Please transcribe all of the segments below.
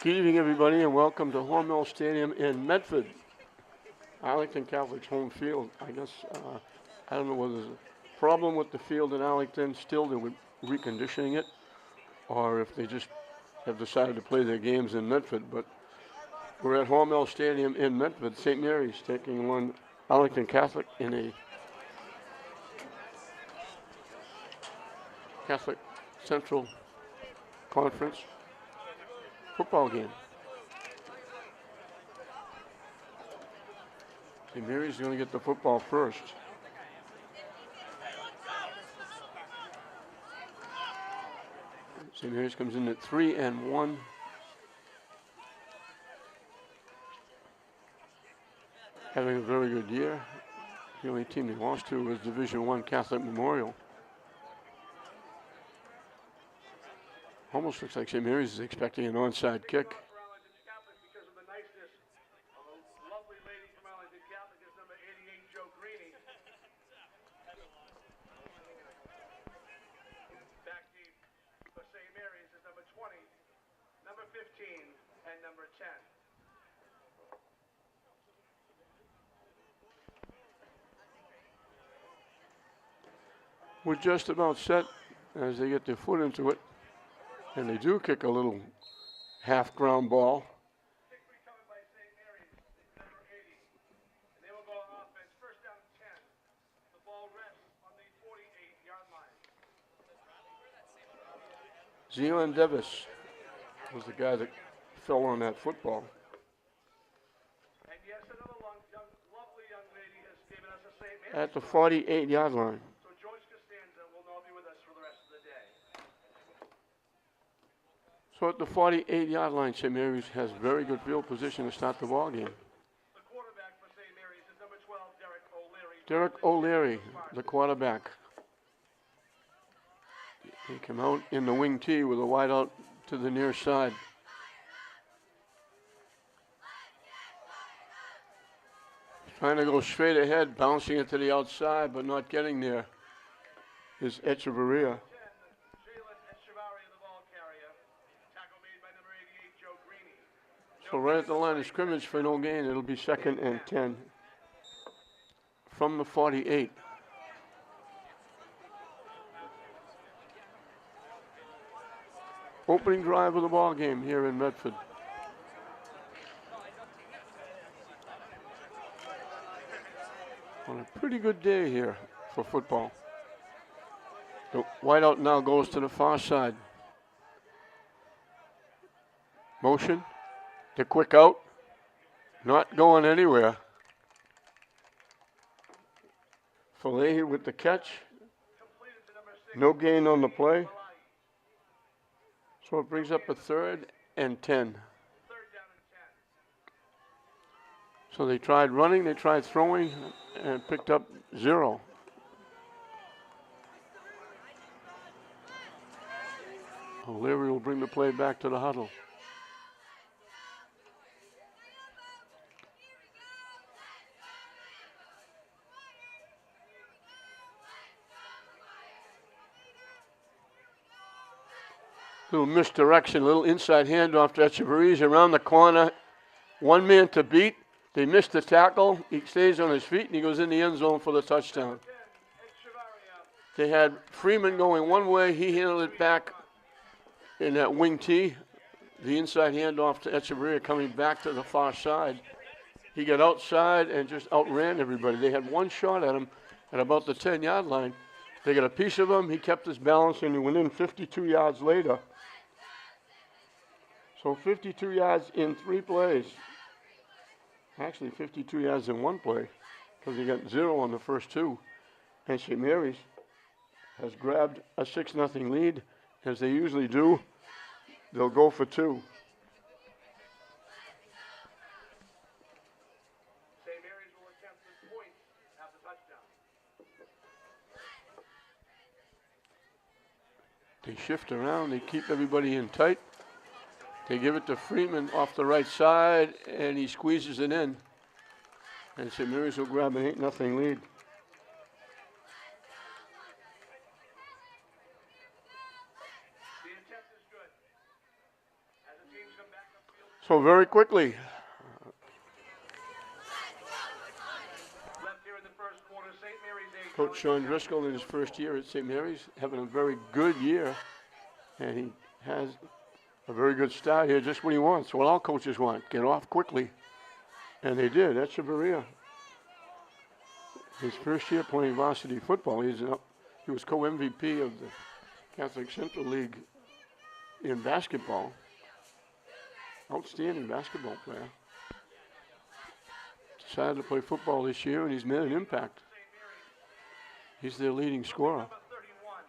Good evening, everybody, and welcome to Hormel Stadium in Medford. Arlington Catholic's home field. I guess, I don't know whether there's a problem with the field in Arlington, still they're reconditioning it, or if they just have decided to play their games in Medford. But we're at Hormel Stadium in Medford. St. Mary's taking on Arlington Catholic in a Catholic Central Conference football game. St. Mary's is going to get the football first. St. Mary's comes in at 3-1. Having a very good year. The only team they lost to was Division I Catholic Memorial. Almost looks like St. Mary's is expecting an onside kick. We're just about set as they get their foot into it. And they do kick a little half ground ball. Zealand Davis was the guy that fell on that football. At the 48-yard line. So at the 48-yard line, St. Mary's has very good field position to start the ball game. The quarterback for St. Mary's is number 12, Derek O'Leary, the quarterback. He came out in the wing tee with a wide out to the near side. Trying to go straight ahead, bouncing it to the outside, but not getting there is Echevarria. So right at the line of scrimmage for no gain, it'll be 2nd and 10 from the 48. Opening drive of the ball game here in Medford. On a pretty good day here for football. The wideout now goes to the far side. Motion. The quick out, not going anywhere. Falahi with the catch. No gain on the play. So it brings up a 3rd and 10. So they tried running, they tried throwing, and picked up 0. O'Leary will bring the play back to the huddle. Little misdirection, little inside handoff to Echevarria around the corner. One man to beat. They missed the tackle. He stays on his feet and he goes in the end zone for the touchdown. They had Freeman going one way. He handled it back in that wing tee. The inside handoff to Echevarria coming back to the far side. He got outside and just outran everybody. They had one shot at him at about the 10-yard line. They got a piece of him. He kept his balance and he went in 52 yards later. So 52 yards in 3 plays. Actually 52 yards in 1 play because he got 0 on the first 2. And St. Mary's has grabbed a 6-0 lead. As they usually do, they'll go for 2. St. Mary's will attempt this point at the touchdown. They shift around. They keep everybody in tight. They give it to Freeman off the right side, and he squeezes it in. And St. Mary's will grab an 8-0 lead. So very quickly, Left here in the first quarter, St. Mary's 8. Coach Sean Driscoll in his first year at St. Mary's having a very good year, and he has a very good start here, just what he wants, what all coaches want, get off quickly. And they did. That's Echeverria. His first year playing varsity football, he was co-MVP of the Catholic Central League in basketball. Outstanding basketball player. Decided to play football this year, and he's made an impact. He's their leading scorer. Number 31,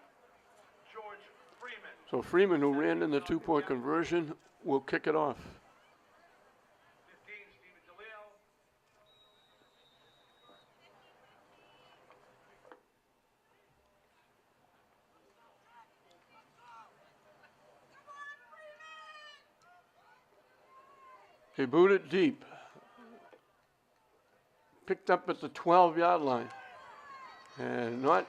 George Freeman. So Freeman, who ran in the two-point conversion, will kick it off. 15, Stephen DeLeo. They boot it deep. Picked up at the 12-yard line. And not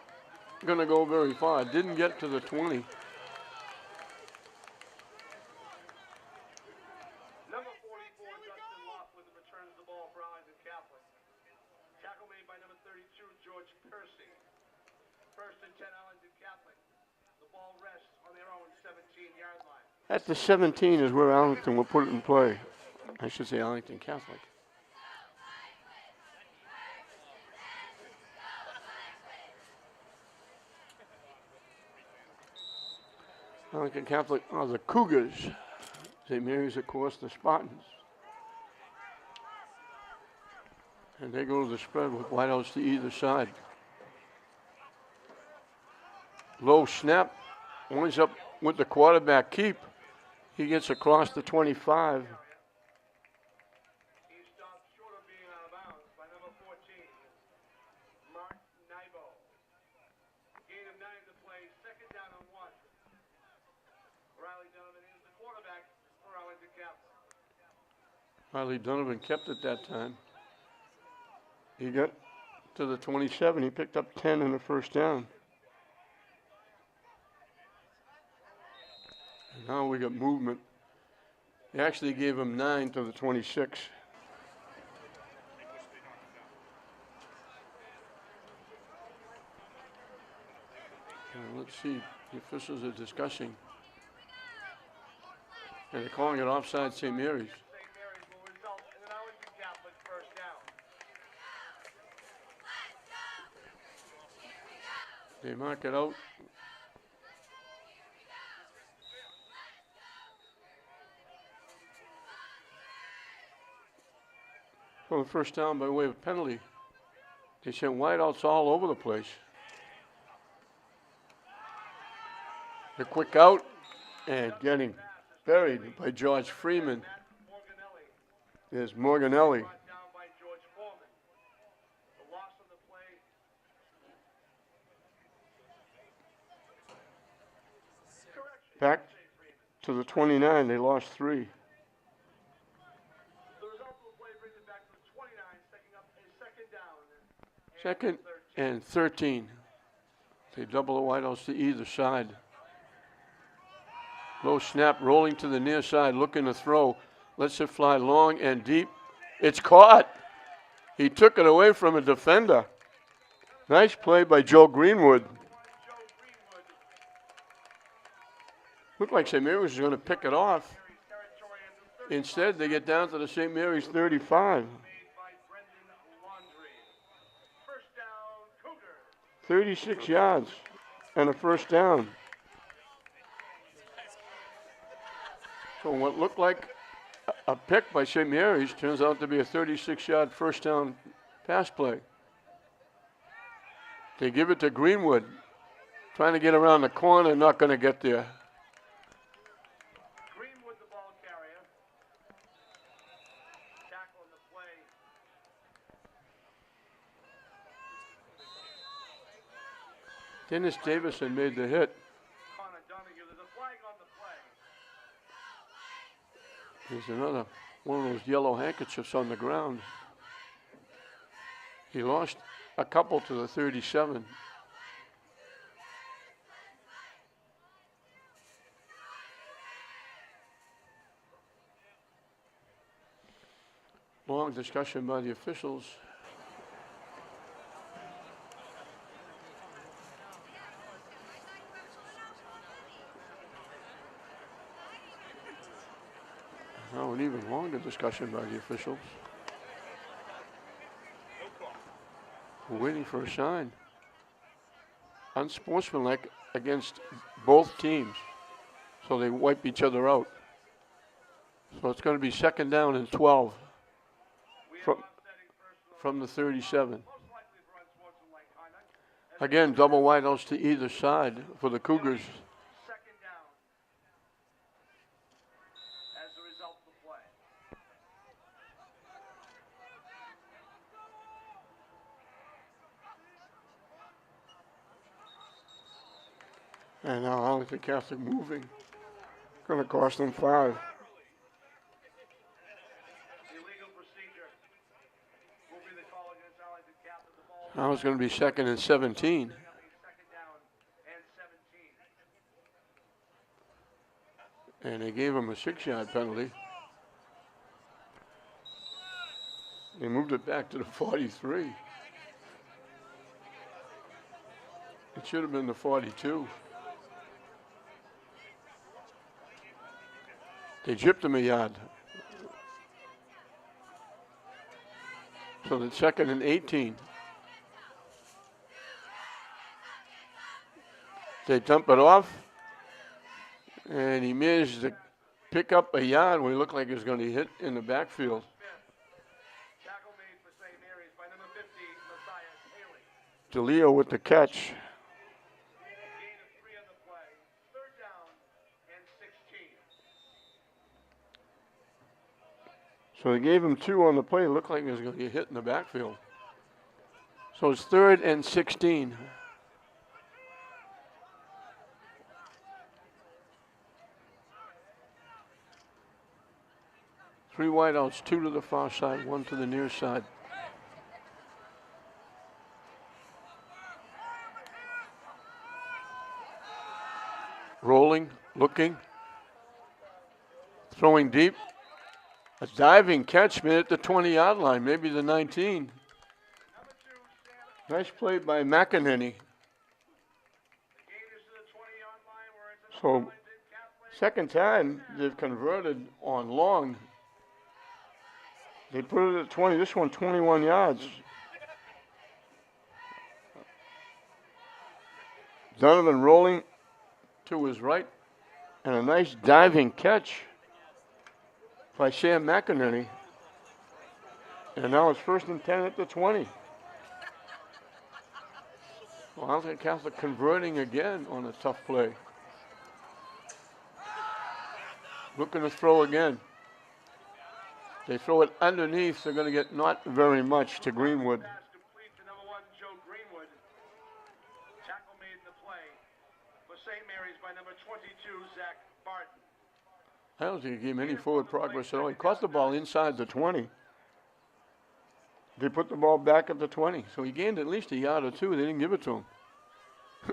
going to go very far. Didn't get to the 20. Number 44, Dustin Lockwood, returns the ball for Arlington Catholic. Tackle made by number 32, George Percy. First and 10, Arlington Catholic. The ball rests on their own 17-yard line. At the 17 is where Arlington will put it in play. I should say Arlington Catholic. Arlington Catholic are the Cougars. St. Mary's, of course, the Spartans. And they go to the spread with wideouts to either side. Low snap. Winds up with the quarterback keep. He gets across the 25. He stopped short of being out of bounds by number 14, Mark Nybo. Gain of 9 to play, second down and 1. Riley Donovan is the quarterback for Arlington Catholic. Riley Donovan kept it that time. He got to the 27. He picked up 10 in the first down. And now we got movement. They actually gave him 9 to the 26. Let's see. The officials are discussing. And they're calling it offside St. Mary's. St. Mary's will result in an Arlington Catholic first down. They mark it out. For the first down by way of penalty. They sent wideouts all over the place. The quick out and getting buried by George Freeman. Morganelli There's Morganelli. brought down by George Foreman. The loss on the play. Correction. Back to the 29. They lost 3. The result of the play brings it back to the 29, setting up a second down. Second and 13. They double the wideouts to either side. Low snap, rolling to the near side, looking to throw. Lets it fly long and deep. It's caught. He took it away from a defender. Nice play by Joe Greenwood. Looked like St. Mary's was going to pick it off. Instead, they get down to the St. Mary's 35. Made by Brendan Laundrie. First down, Cougars. 36 yards and a first down. So what looked like a pick by St. Mary's turns out to be a 36-yard first down pass play. They give it to Greenwood, trying to get around the corner, not going to get there. Greenwood, the ball carrier. Tackle on the play. Dennis Davison made the hit. Connor Donahue, there's a flag on the play. There's another one of those yellow handkerchiefs on the ground. He lost a couple to the 37. Long discussion by the officials. Now an even longer discussion by the officials. We're waiting for a sign. Unsportsmanlike against both teams. So they wipe each other out. So it's going to be 2nd down and 12 from the 37. Again, double wideouts to either side for the Cougars. Second down. As a result of the play. And now Arlington Catholic moving. Going to cost them 5. Illegal procedure will be the call against Arlington Catholic. The ball Now it's going to be 2nd and 17. second down and 17. And they gave him a 6-yard penalty. They moved it back to the 43. It should have been the 42. They gypped him a yard. So the 2nd and 18. They dump it off. And he managed to pick up a yard when he looked like he was going to hit in the backfield. Tackle made for St. Mary's by number 50, Matthias Haley. DeLeo with the catch. Gain of 3 on the play. Third down and 16. So they gave him 2 on the play. It looked like he was going to get hit in the backfield. So it's 3rd and 16. Three wideouts, 2 to the far side, 1 to the near side. Rolling, looking, throwing deep. A diving catch made at the 20-yard line, maybe the 19. Nice play by McEnany. The gain is to the 20-yard line where it's an So, Arlington Catholic. second time they've converted on long. They put it at 20. This one, 21 yards. Donovan rolling to his right. And a nice diving catch by Sam McEnany. And now it's 1st and 10 at the 20. Well, Arlington Catholic converting again on a tough play. Looking to throw again. They throw it underneath. They're going to get not very much to Greenwood. Pass complete to number 1, Joe Greenwood. Tackle made in the play for St. Mary's by number 22, Zach Barton. I don't think he gave him any forward progress at all. He caught the ball inside the 20. They put the ball back at the 20. So he gained at least a yard or 2. They didn't give it to him.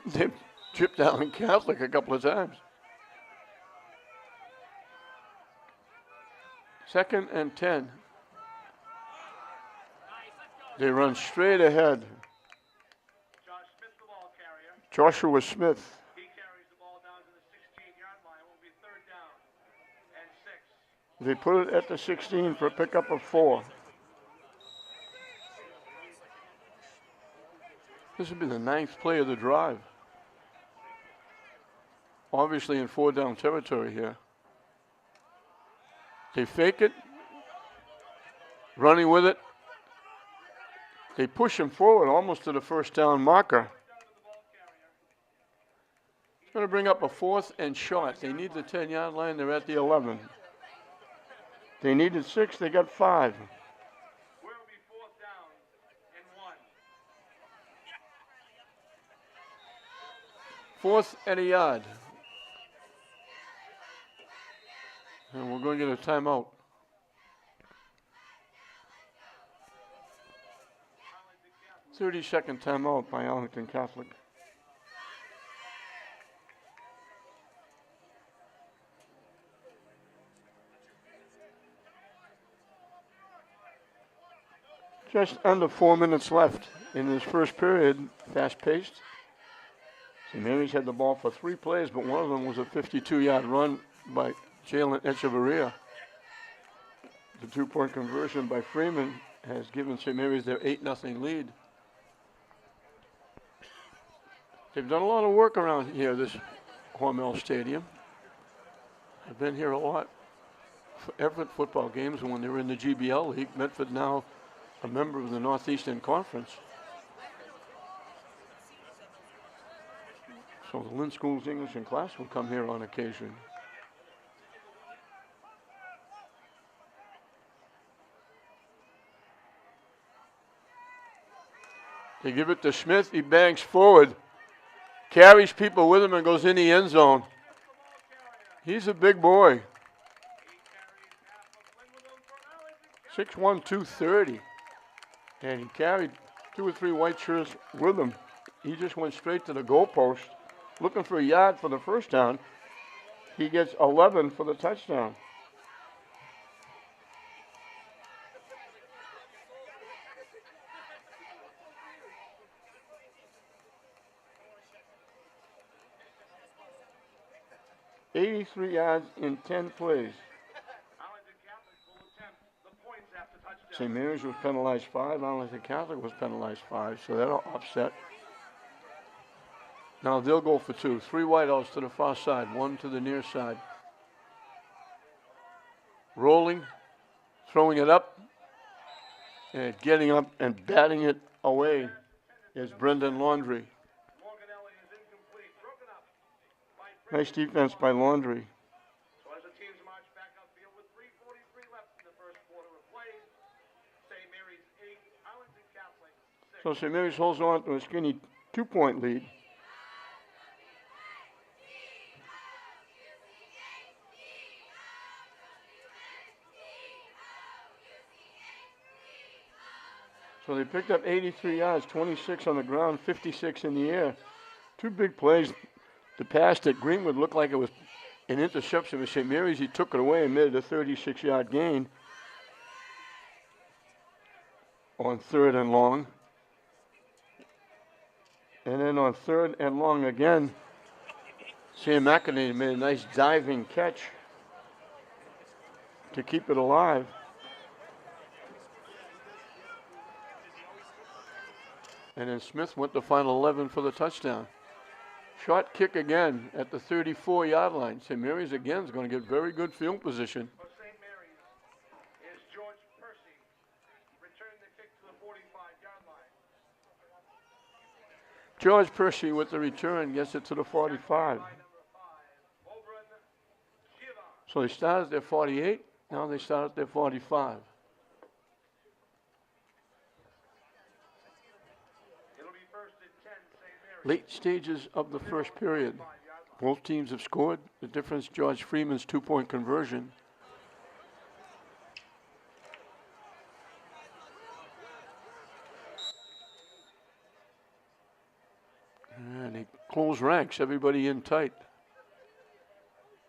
They chipped Arlington Catholic a couple of times. 2nd and 10. They run straight ahead. Josh Smith, the ball carrier. Joshua Smith. He carries the ball down to the 16-yard line. It will be 3rd down and 6. They put it at the 16 for a pickup of 4. This would be the 9th play of the drive. Obviously in 4-down territory here. They fake it, running with it. They push him forward almost to the 1st down marker. It's going to bring up a 4th and short. They need the 10-yard line. They're at the 11. They needed 6. They got 5. Where will be 4th down and 1. 4th and a yard. And we're going to get a timeout. 30-second timeout by Arlington Catholic. Just under 4 minutes left in this first period, fast-paced. St. Mary's had the ball for 3 plays, but one of them was a 52-yard run by Jalen Echeverria. The 2-point conversion by Freeman has given St. Mary's their 8-0 lead. They've done a lot of work around here, this Hormel Stadium. I've been here a lot for Everett football games when they were in the GBL League. Medford now a member of the Northeastern Conference. So the Lynn School's English and class will come here on occasion. They give it to Smith. He bangs forward, carries people with him, and goes in the end zone. He's a big boy. 6'1", 230. And he carried 2 or 3 white shirts with him. He just went straight to the goalpost, looking for a yard for the first down. He gets 11 for the touchdown. $83 yards in 10 plays. St. Mary's was penalized 5. Arlington Catholic was penalized 5, so that'll offset. Now they'll go for 2. 3 wideouts to the far side, 1 to the near side. Rolling, throwing it up, and getting up and batting it away is Brendan Laundrie. Nice defense by Laundrie. So as the teams march back upfield with 3:43 left in the first quarter of play, St. Mary's 8, Arlington Catholic 6. So St. Mary's holds on to a skinny 2-point lead. So they picked up 83 yards, 26 on the ground, 56 in the air. 2 big plays. The pass that Greenwood looked like it was an interception with St. Mary's. He took it away and made it a 36-yard gain on 3rd and long. And then on 3rd and long again, Sam McInerney made a nice diving catch to keep it alive. And then Smith went the final 11 for the touchdown. Short kick again at the 34-yard line. St. Mary's again is going to get very good field position. For St. Mary's is George Percy. Returning the kick to the 45-yard line. George Percy with the return gets it to the 45. So they started at their 48. Now they start at their 45. Late stages of the first period. Both teams have scored. The difference, George Freeman's 2-point conversion. And they close ranks, everybody in tight.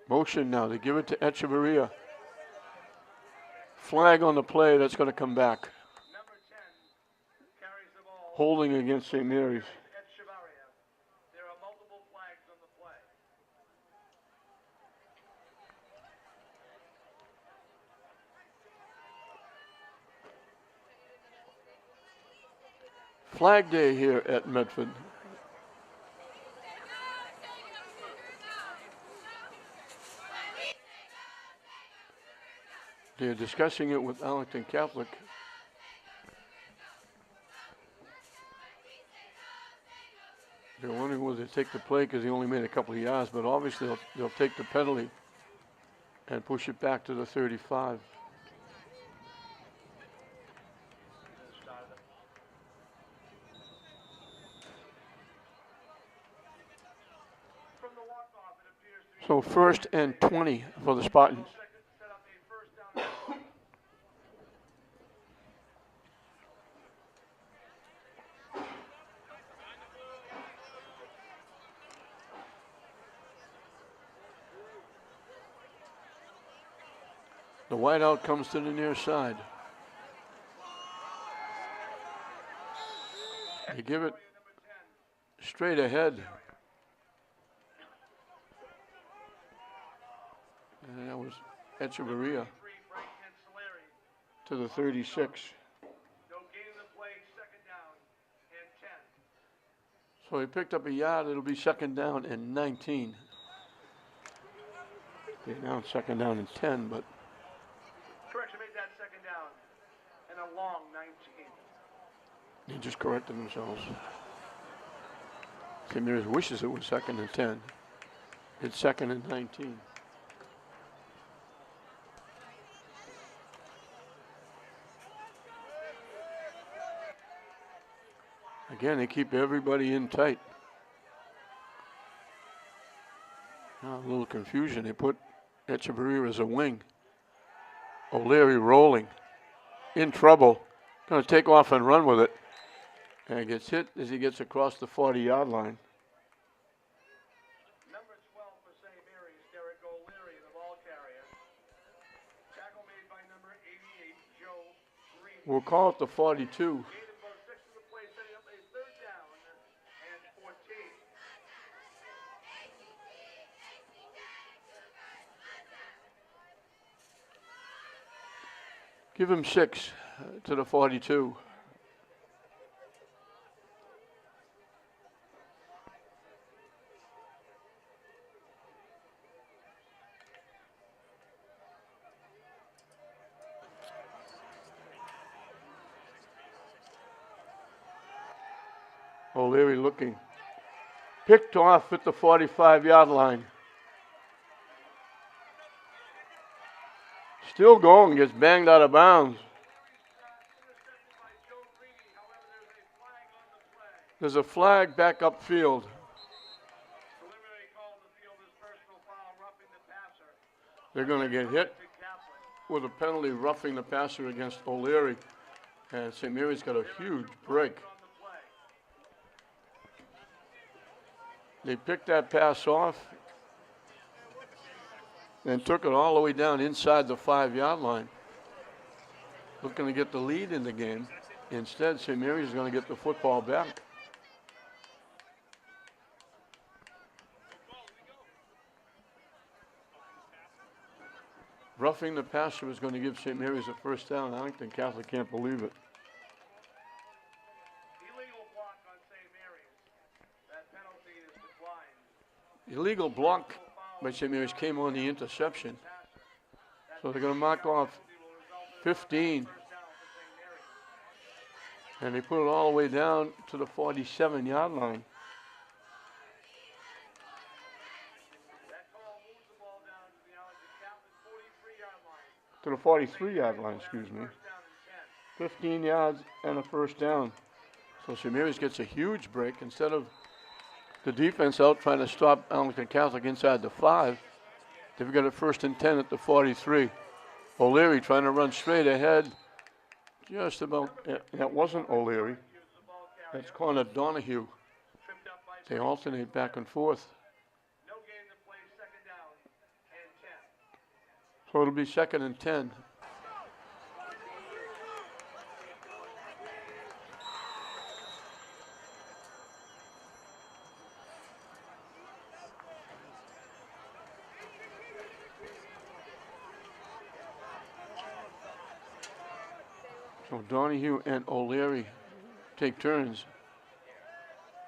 Motion now, they give it to Echeverria. Flag on the play, that's going to come back. Number 10 carries the ball. Holding against St. Mary's. There are multiple flags on the play. Flag day here at Medford. They're discussing it with Arlington Catholic. They're wondering whether they take the play because he only made a couple of yards, but obviously they'll take the penalty and push it back to the 35. So 1st and 20 for the Spartans. The wideout comes to the near side. They give it straight ahead. And that was Echeverria to the 36. No gain in the play, second down and 10. So he picked up a yard. It'll be second down and 19. They announced second down and 10, but Correction, made that second down and a long 19. they just corrected themselves. St. Mary's wishes it was second and 10. It's second and 19. Again, they keep everybody in tight. Now, a little confusion. They put Echeverria as a wing. O'Leary rolling. In trouble. Going to take off and run with it. And gets hit as he gets across the 40-yard line. Number 12 for St. Mary's, Derek O'Leary, the ball carrier. Tackle made by number 88, Joe Green. We'll call it the 42. Gain of about 6 in the play, setting up a third down and 14. Give him 6 to the 42. O'Leary looking. Picked off at the 45-yard line. Still going, gets banged out of bounds. There's a flag back upfield. They're going to get hit with a penalty roughing the passer against O'Leary. And St. Mary's got a huge break. They picked that pass off and took it all the way down inside the 5-yard line. Looking to get the lead in the game. Instead, St. Mary's is going to get the football back. Roughing the passer was going to give St. Mary's a first down. Arlington Catholic can't believe it. Illegal block on St. Mary's. That penalty is declined. Illegal block by St. Mary's came on the interception. So they're going to mark off 15. And they put it all the way down to the 47-yard line. To the 43-yard line, excuse me. 15 yards and a first down. So St. Mary's gets a huge break. Instead of the defense out trying to stop Arlington Catholic inside the 5, they've got a first and 10 at the 43. O'Leary trying to run straight ahead. Just about, that wasn't O'Leary. That's corner Donahue. They alternate back and forth. So it'll be second and 10. So Donahue and O'Leary take turns.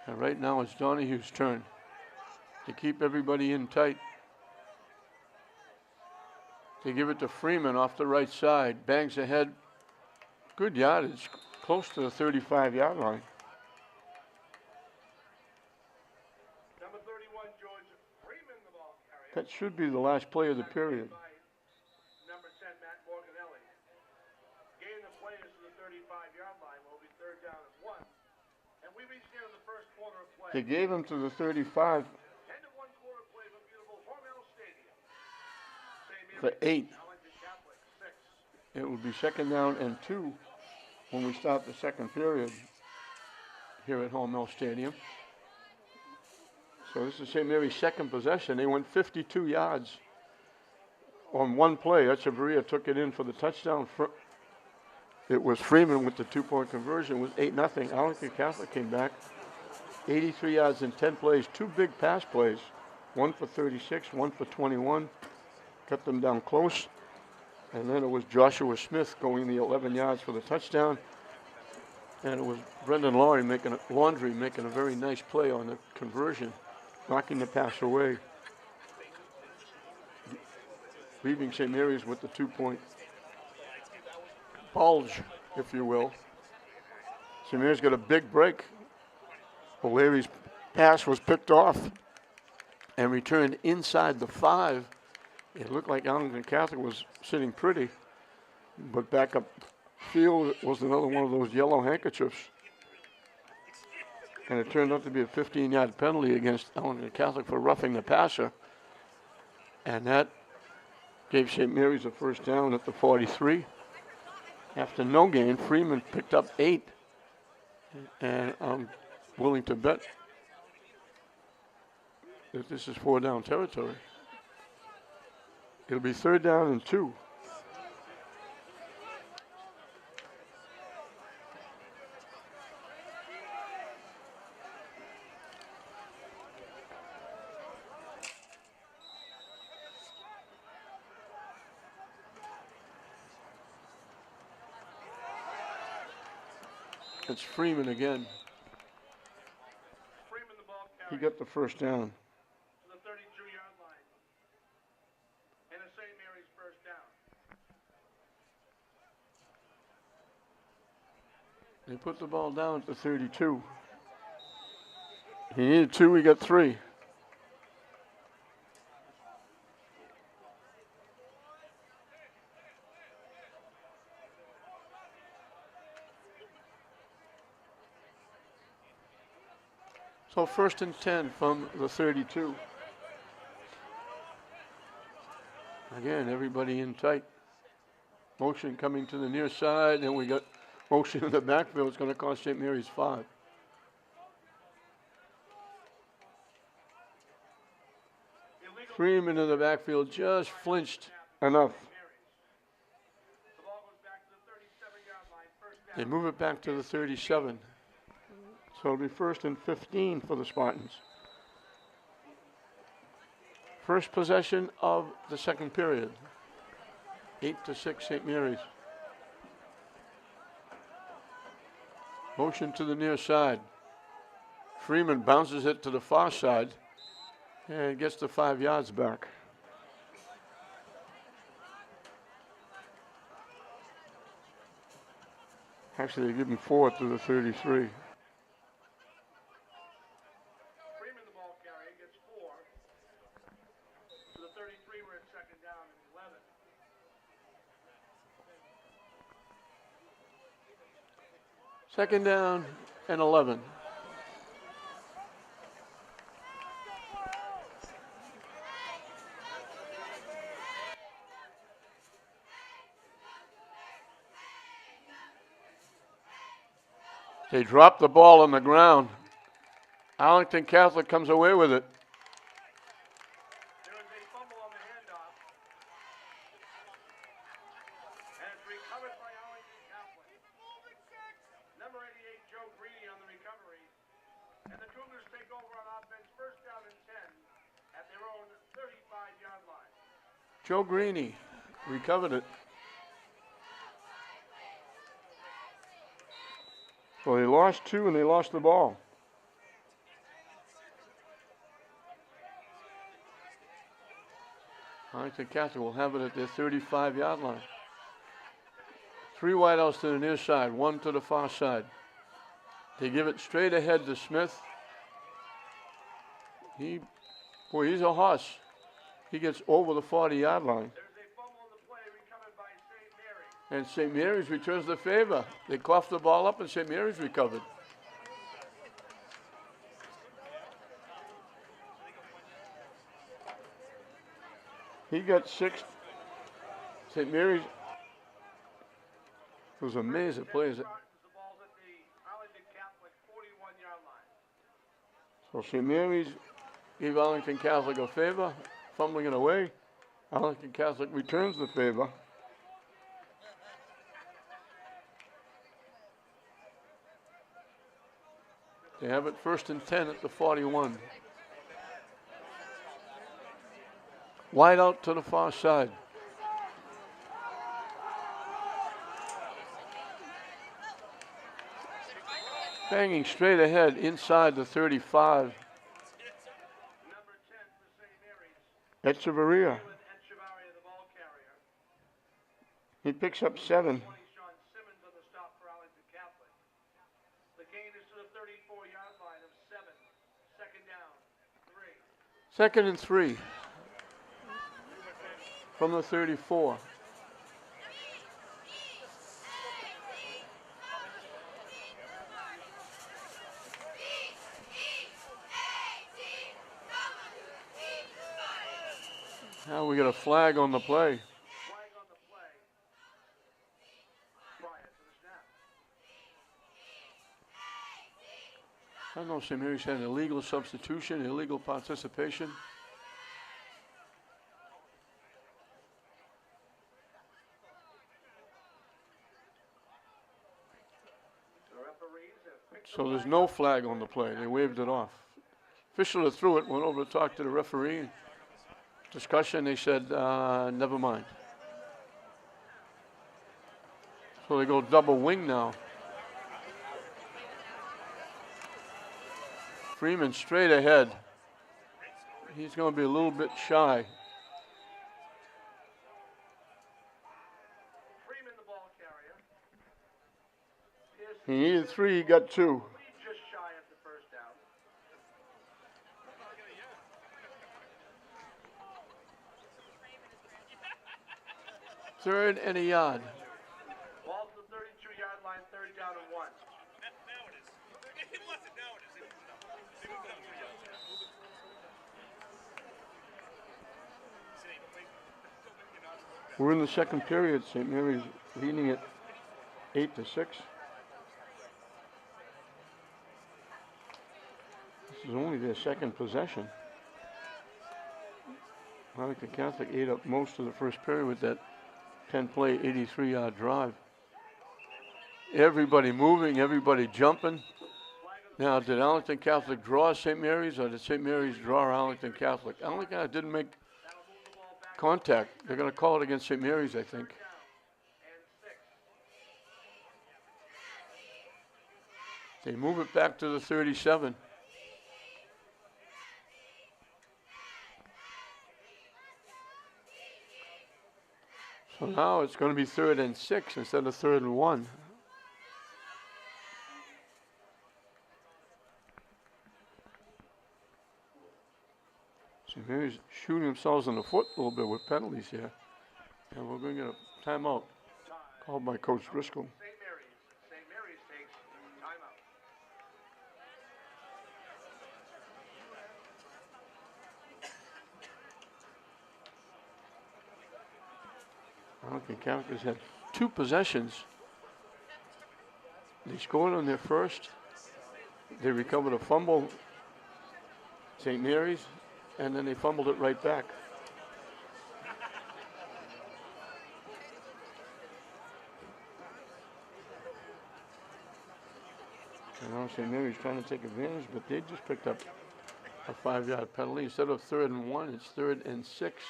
And right now it's Donahue's turn to keep everybody in tight. They give it to Freeman off the right side. Bangs ahead. Good yardage. Close to the 35-yard line. Number 31, George Freeman, the ball carrier. That should be the last play of the period. Number 10, Matt Morganelli. Gain of play is to the 35-yard line. Will be third down and 1. And we reached the end of the first quarter of play. They gave him to the 35. End of one quarter play from beautiful Hormel Stadium. For 8. Arlington Catholic, 6. It will be second down and 2 when we start the second period here at Hormel Stadium. So this is St. Mary's second possession. They went 52 yards on one play. Echeverria took it in for the touchdown. It was Freeman with the 2-point conversion. It was 8-0. Arlington Catholic came back. 83 yards in 10 plays. 2 big pass plays. One for 36, one for 21. Cut them down close. And then it was Joshua Smith going the 11 yards for the touchdown. And it was Brendan Laundry making a very nice play on the conversion, knocking the pass away, leaving St. Mary's with the 2-point bulge, if you will. St. Mary's got a big break. O'Leary's pass was picked off and returned inside the 5. It looked like Arlington Catholic was sitting pretty, but back up field was another one of those yellow handkerchiefs. And it turned out to be a 15-yard penalty against Arlington Catholic for roughing the passer. And that gave St. Mary's a first down at the 43. After no gain, Freeman picked up 8. And I'm willing to bet that this is 4-down territory. It'll be 3rd down and 2. It's Freeman again. Freeman the ball He carrier got the first down. to the 32-yard line. And a St. Mary's first down. They put the ball down at the 32. He needed 2, he got 3. So 1st and 10 from the 32. Again, everybody in tight. Motion coming to the near side, and we got motion in the backfield. It's going to cost St. Mary's 5. Freeman in the backfield just flinched enough. The ball goes back to the 37-yard line. First down. They move it back to the 37. So it'll be 1st and 15 for the Spartans. First possession of the second period. 8-6 St. Mary's. Motion to the near side. Freeman bounces it to the far side and gets the 5 yards back. Actually, they give him 4 to the 33. Freeman the ball carrier gets 4. To the 33, we're at 2nd down and 11. Second down and 11. They drop the ball on the ground. Arlington Catholic comes away with it. There is a fumble on the handoff. And it's recovered by Arlington Catholic. Number 88, Joe Greeny on the recovery. And the Cougars take over on offense, 1st down and 10 at their own 35-yard line. Joe Greeny recovered it. So they lost 2 and they lost the ball. Arlington Catholic will have it at their 35-yard line. 3 wideouts to the near side, 1 to the far side. They give it straight ahead to Smith. He's a horse. He gets over the 40-yard line. There's a fumble on the play recovered by St. Mary's. And St. Mary's returns the favor. They coughed the ball up and St. Mary's recovered. He got 6. St. Mary's was amazing plays. The ball's at the Arlington Catholic 41-yard line. So St. Mary's gave Arlington Catholic a favor, fumbling it away. Arlington Catholic returns the favor. They have it 1st and 10 at the 41. Wide out to the far side. Banging straight ahead inside the 35. Number 10 for St. Mary's. Echeverria. Echevarria, the ball carrier. He picks up 7. 20 Sean Simmons on the stop for Arlington Catholic. The gain is to the 34-yard line of 7. Second down, 3. 2nd and 3 from the 34. Now we got a flag on the play. Flag on the play. Prior to the snap. I don't know if St. Mary's had an illegal substitution, illegal participation. The referees have picked So there's no flag on the play. They waved it off. Official that threw it went over to talk to the referee. Discussion, they said, never mind. So they go double wing now. Freeman straight ahead. He's going to be a little bit shy. Freeman, the ball carrier. He needed 3, he got 2. Just shy of the first down. 3rd and a yard. Ball to the 32-yard line, 3rd down and 1. Now it is. It wasn't. Now it is. They moved it up. They moved it up 2 yards. We're in the 2nd period. St. Mary's leading it 8-6. This is only their 2nd possession. Arlington Catholic ate up most of the first period with that 10-play, 83-yard drive. Everybody moving, everybody jumping. Now, did Arlington Catholic draw St. Mary's, or did St. Mary's draw Arlington Catholic? Arlington Catholic didn't make contact. They're going to call it against St. Mary's, I think. They move it back to the 37. So now it's going to be 3rd and 6 instead of 3rd and 1. St. Mary's shooting themselves in the foot a little bit with penalties here. And we're going to get a timeout called by Coach Driscoll. St. Mary's takes timeout. Arlington Catholic has had 2 possessions. They scored on their first. They recovered a fumble, St. Mary's, and then they fumbled it right back. And now St. Mary's trying to take advantage, but they just picked up a 5-yard penalty. Instead of 3rd and 1, it's 3rd and 6.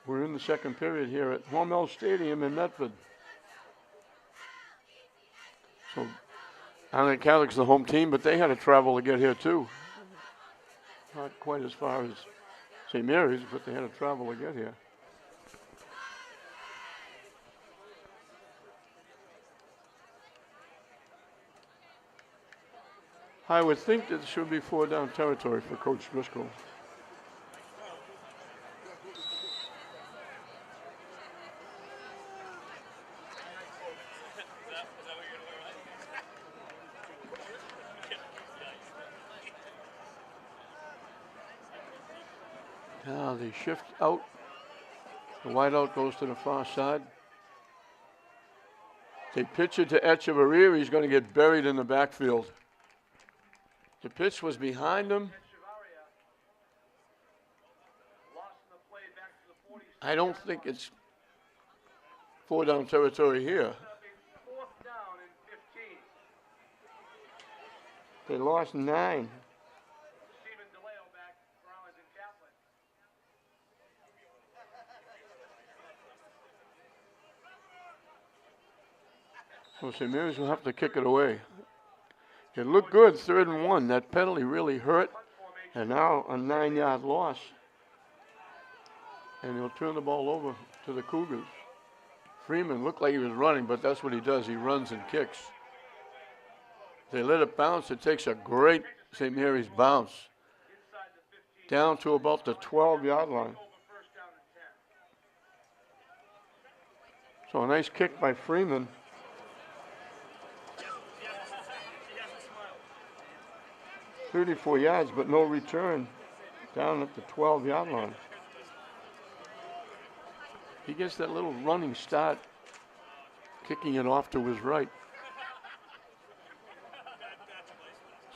We're in the 2nd period here at Hormel Stadium in Medford. So Arlington Catholic's the home team, but they had to travel to get here too. Not quite as far as St. Mary's, but they had to travel to get here. I would think that it should be 4-down territory for Coach Driscoll. Now they shift out. The wideout goes to the far side. They pitch it to Echeverria. He's going to get buried in the backfield. The pitch was behind him. I don't think it's 4-down territory here. 4th down and 15. They lost 9. Stephen DeLeo back for Arlington Catholic. So St. Mary's will have to kick it away. It looked good, 3rd and 1. That penalty really hurt. And now a 9-yard loss. And he'll turn the ball over to the Cougars. Freeman looked like he was running, but that's what he does. He runs and kicks. They let it bounce. It takes a great St. Mary's bounce down to about the 12-yard line. So a nice kick by Freeman. 34 yards, but no return down at the 12-yard line. He gets that little running start, kicking it off to his right.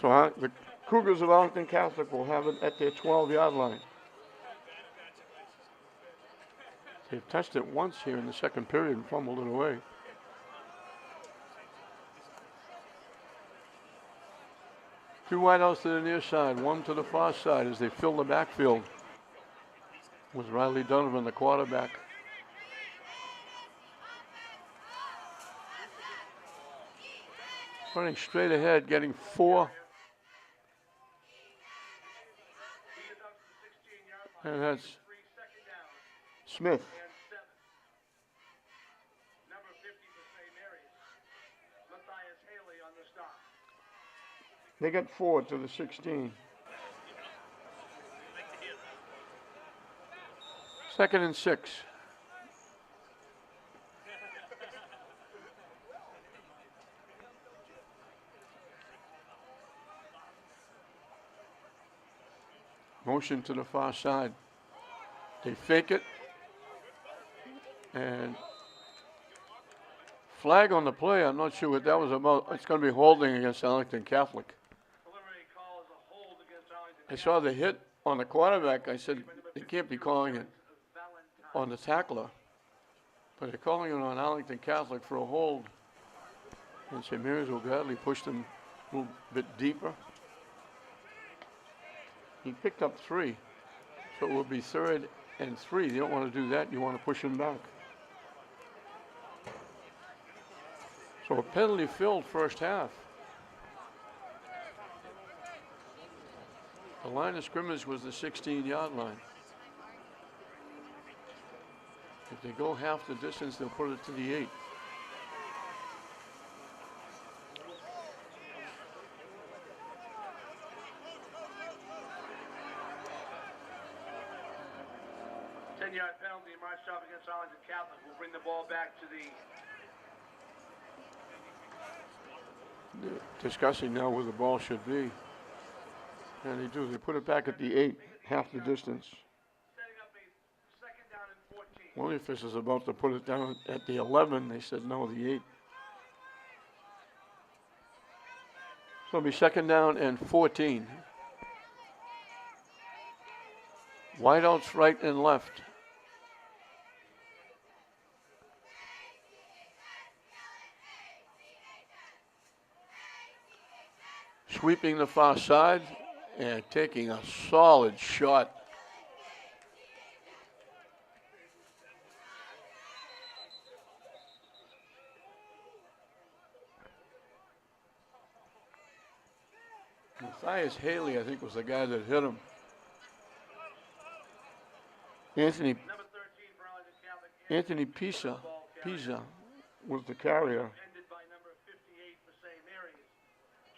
So the Cougars of Arlington Catholic will have it at their 12-yard line. They've touched it once here in the second period and fumbled it away. Two wideouts to the near side, one to the far side as they fill the backfield with Riley Donovan, the quarterback. Running straight ahead, getting 4. And that's Smith. Number 50 for St. Mary's. Matthias Haley on the stop. They got 4 to the 16. 2nd and 6. Motion to the far side. They fake it. And flag on the play. I'm not sure what that was about. It's going to be holding against Arlington Catholic. Preliminary call is a hold against Arlington. I saw the hit on the quarterback. I said, they can't be calling it on the tackler. But they're calling it on Arlington Catholic for a hold. And St. Mary's will gladly push them a little bit deeper. He picked up 3. So it will be 3rd and 3. You don't want to do that. You want to push him back. So a penalty-filled first half. The line of scrimmage was the 16-yard line. If they go half the distance, they'll put it to the 8. Yard penalty, march off against Arlington Catholic. We'll bring the ball back to the... They're discussing now where the ball should be. And they do. They put it back at the 8, half the distance. Setting up a 2nd down and 14. One of the officials about to put it down at the 11. They said no, the 8. So it'll be 2nd down and 14. Wideouts right and left. Sweeping the far side and taking a solid shot. Matthias Haley, I think, was the guy that hit him. Anthony Pisa was the carrier. Ended by number 58 for St. Mary's,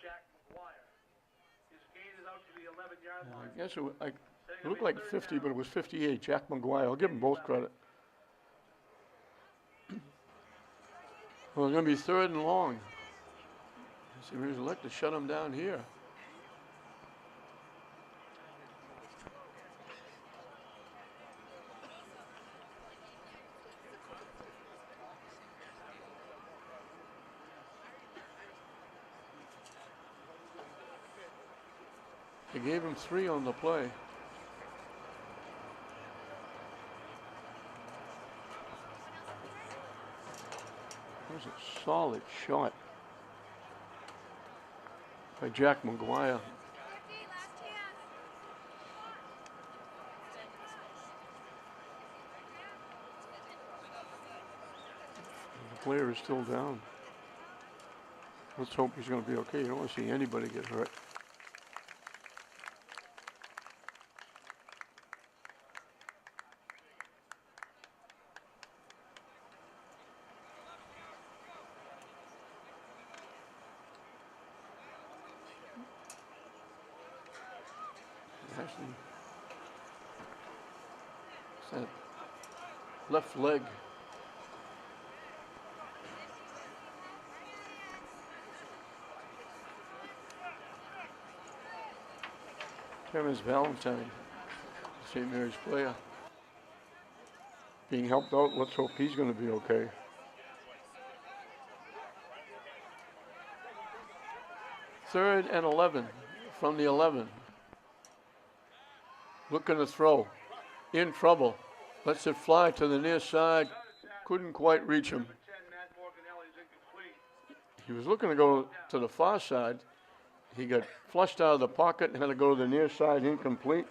Jack McGuire. His gain is out to the 11-yard line. I guess it looked like 50, but it was 58. Jack McGuire. I'll give them both credit. Well, it's going to be 3rd and long. St. Mary's elect to shut him down here. They gave him 3 on the play. That was a solid shot. by Jack McGuire. The player is still down. Let's hope he's going to be okay. You don't want to see anybody get hurt. Actually, it's that left leg. Terrence Valentine, St. Mary's player, being helped out. Let's hope he's going to be okay. Third and 11 from the 11. Looking to throw. In trouble. Lets it fly to the near side. Couldn't quite reach him. He was looking to go to the far side. He got flushed out of the pocket and had to go to the near side, incomplete.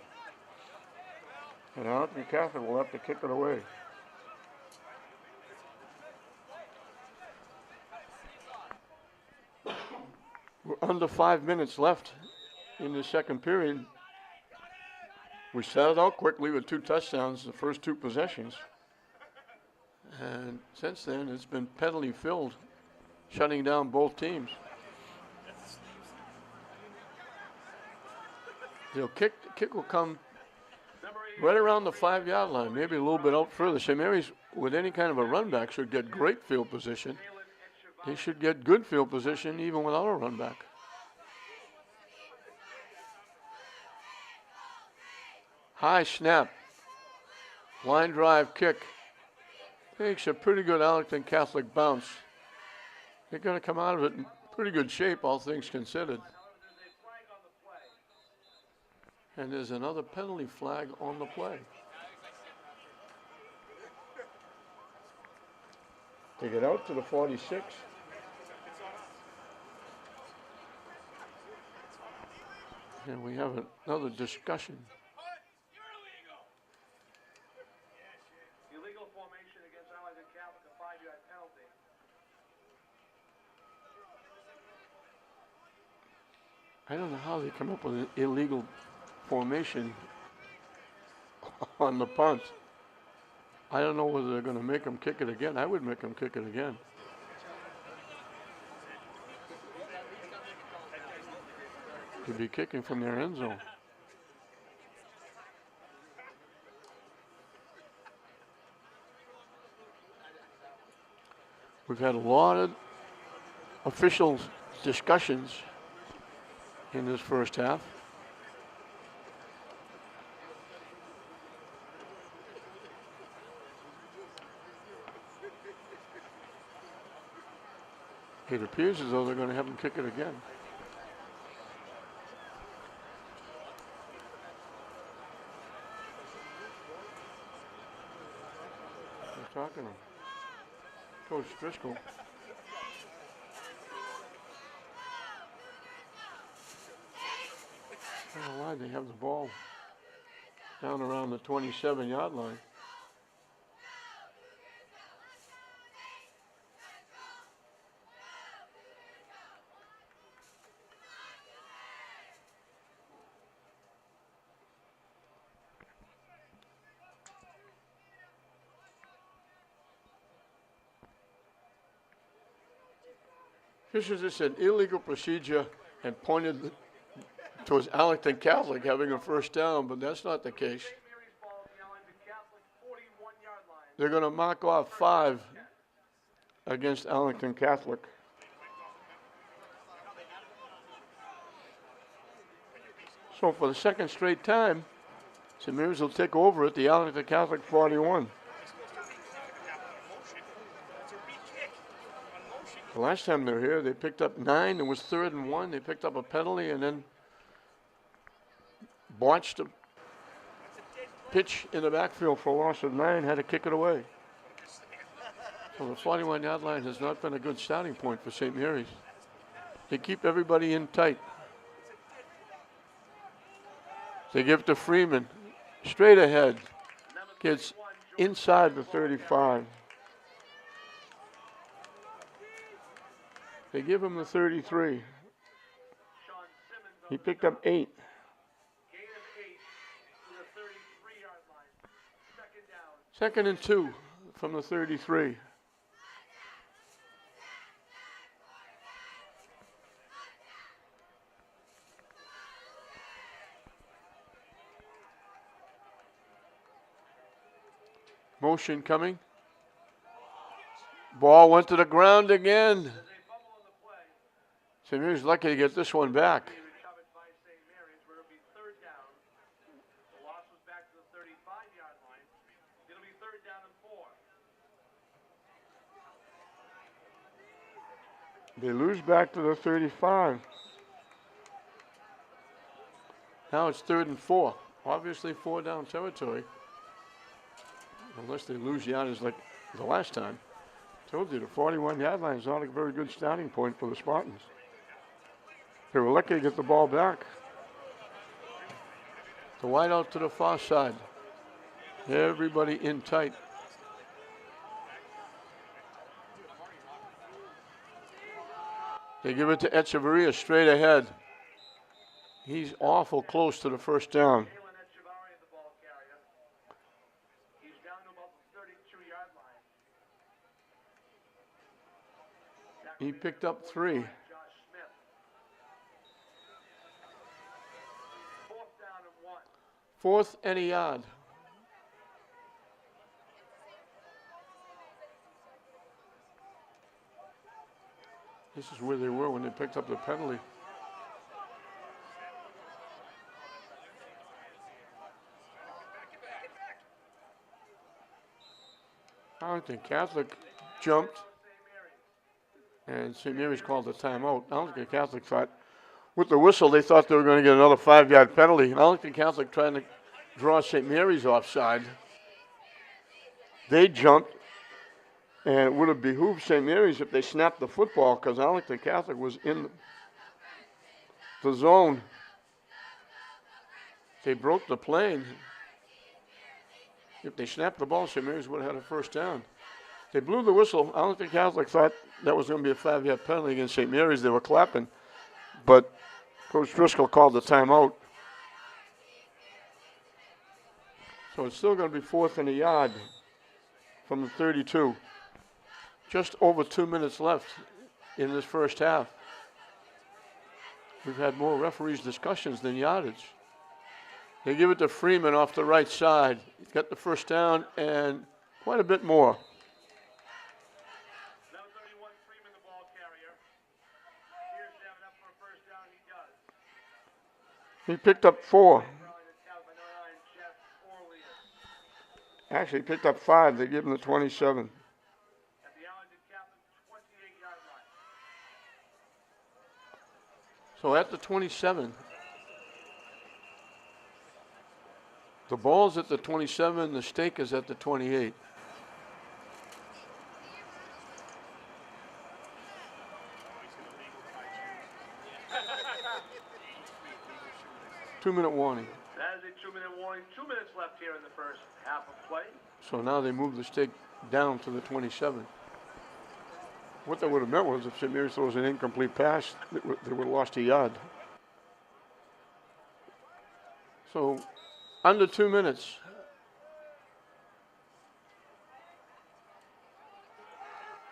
And Arlington Catholic will have to kick it away. We're under 5 minutes left in the second period. We started out quickly with 2 touchdowns the first 2 possessions. And since then, it's been penalty filled, shutting down both teams. The kick will come right around the 5-yard line, maybe a little bit out further. St. Mary's, with any kind of a run back, should get great field position. They should get good field position even without a run back. High snap. Line drive kick. Takes a pretty good Arlington Catholic bounce. They're going to come out of it in pretty good shape, all things considered. And there's another penalty flag on the play. They get out to the 46. And we have another discussion. Illegal formation against Arlington Catholic, a 5-yard penalty. I don't know how they come up with an illegal formation on the punt. I don't know whether they're going to make them kick it again. I would make them kick it again. To be kicking from their end zone. We've had a lot of official discussions in this first half. It appears as though they're going to have them kick it again. They're talking to Coach Driscoll. I don't know why they have the ball down around the 27-yard line. This is just an illegal procedure and pointed towards Arlington Catholic having a first down, but that's not the case. They're going to mark off 5 against Arlington Catholic. So for the second straight time, St. Mary's will take over at the Arlington Catholic 41. The last time they were here, they picked up 9. It was 3rd and 1. They picked up a penalty and then botched a pitch in the backfield for a loss of 9, had to kick it away. So the 41-yard line has not been a good starting point for St. Mary's. They keep everybody in tight. They give it to Freeman. Straight ahead. Gets inside the 35. They give him the 33. He picked up 8. Gain of 8 to the 33-yard line. Second down. Second and 2 from the 33. Motion coming. Ball went to the ground again. There's a fumble on the play. St. Mary's lucky to get this one back. Be recovered by St. Mary's, where it'll be third down. The loss was back to the 35-yard line. It'll be third down and 4. They lose back to the 35. Now it's 3rd and 4. Obviously 4 down territory. Unless they lose yardage like the last time. Told you the 41-yard line is not a very good starting point for the Spartans. They were lucky to get the ball back. The wide out to the far side. Everybody in tight. They give it to Echeverria straight ahead. He's awful close to the first down. Jalen Echevarria, the ball carrier. He's down to about the 32-yard line. He picked up 3. Josh Smith. Fourth down and 1. 4th and a yard. This is where they were when they picked up the penalty. Arlington Catholic jumped, and St. Mary's called the timeout. Arlington Catholic thought, with the whistle, they thought they were going to get another 5-yard penalty. Arlington Catholic trying to draw St. Mary's offside. They jumped, and it would have behooved St. Mary's if they snapped the football, because Arlington Catholic was in the zone. They broke the plane. If they snapped the ball, St. Mary's would have had a first down. They blew the whistle. Arlington Catholic thought that was going to be a 5-yard penalty against St. Mary's. They were clapping. But Coach Driscoll called the timeout. So it's still going to be 4th and a yard from the 32. Just over 2 minutes left in this first half. We've had more referees' discussions than yardage. They give it to Freeman off the right side. He's got the first down and quite a bit more. Number 31, Freeman, the ball carrier. Here's to have it up for a first down. He does. He picked up 4. Arlington Catholic by number 9, Jeff Orleans. Actually, he picked up 5. They give him the 27. At the Arlington Catholic 28-yard line. So at the 27. The ball's at the 27. The stake is at the 28. Two-minute warning. That is a 2-minute warning. 2 minutes left here in the first half of play. So now they move the stake down to the 27. What that would have meant was if St. Mary's throws an incomplete pass, they would have lost a yard. So under 2 minutes.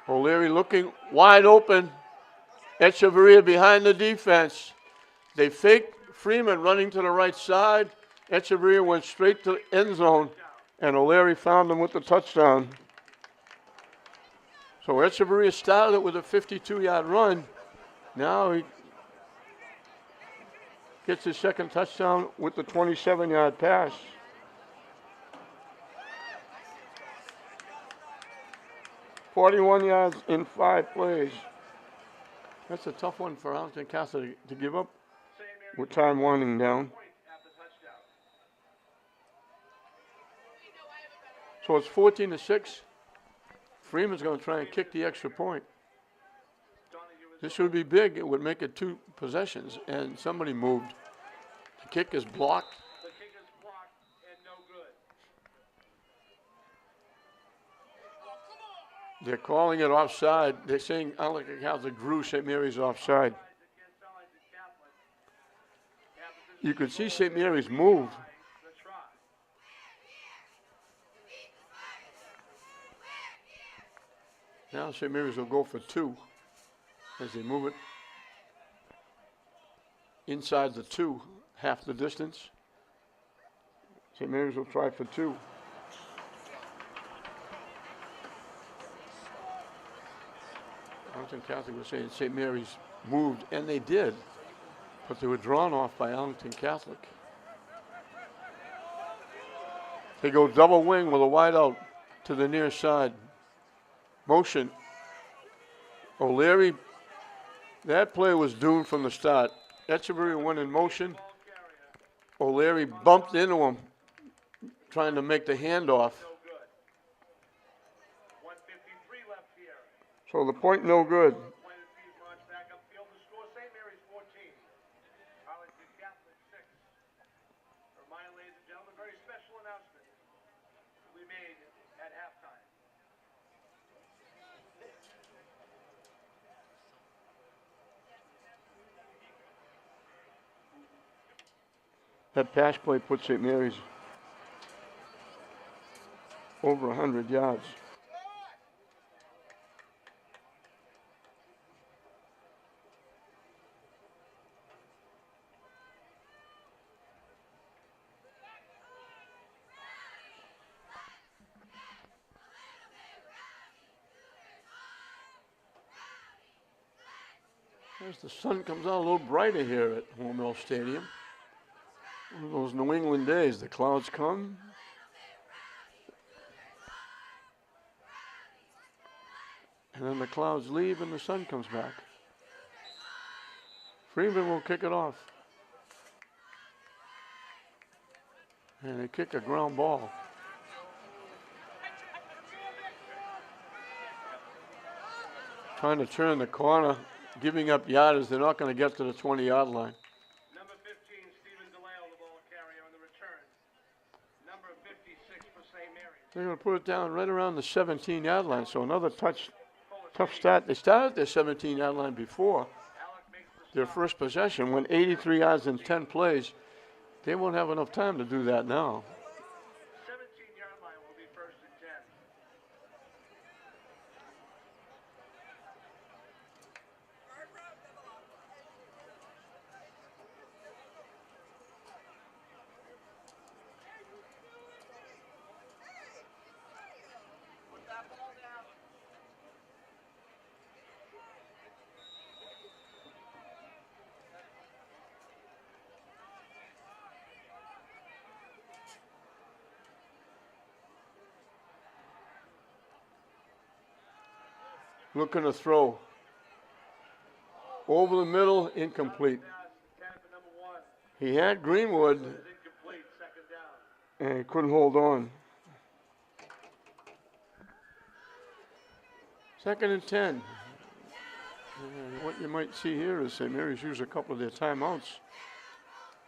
O'Leary looking wide open. Echeverria behind the defense. They faked Freeman running to the right side. Echeverria went straight to the end zone, and O'Leary found him with the touchdown. So Echeverria started it with a 52-yard run. Now he gets his second touchdown with the 27-yard pass. .41 yards in 5 plays. That's a tough one for Arlington Catholic to give up with time winding down. So it's 14-6. Freeman's going to try and kick the extra point. This would be big. It would make it 2 possessions, and somebody moved. The kick is blocked. They're calling it offside. They're saying Arlington Catholic drew St. Mary's offside. Against Arlington Catholic. Catholic You can see St. Mary's moved. the try. Now St. Mary's will go for 2 as they move it inside the 2, half the distance. St. Mary's will try for 2. Arlington Catholic was saying St. Mary's moved, and they did, but they were drawn off by Arlington Catholic. They go double wing with a wide out to the near side. Motion. O'Leary, that play was doomed from the start. Echeverry went in motion. O'Leary bumped into him, trying to make the handoff. No good. 1:53 left here. So the point no good. Point of speed launch back upfield to score St. Mary's 14. Arlington Catholic 6. Reminder, ladies and gentlemen, very special announcement we made at halftime. That pass play put St. Mary's over 100 yards. As the sun comes out a little brighter here at Home Mill Stadium. One of those New England days, the clouds come. And then the clouds leave and the sun comes back. Freeman will kick it off. And they kick a ground ball. Trying to turn the corner, giving up yardage. They're not going to get to the 20-yard line. Number 15, Stephen DeLeo, the ball carrier on the return. Number 56 for St. Mary's. They're going to put it down right around the 17-yard line. So another tough start. They started their 17-yard line before Alec makes the their first possession, went 83 yards in 10 plays. They won't have enough time to do that now. 17-yard line will be first and 10. Put that ball down. Looking to throw. Over the middle, incomplete. Pass intended for number 1. He had Greenwood, Is incomplete. Second down. and he couldn't hold on. 2nd and 10. And what you might see here is St. Mary's use a couple of their timeouts,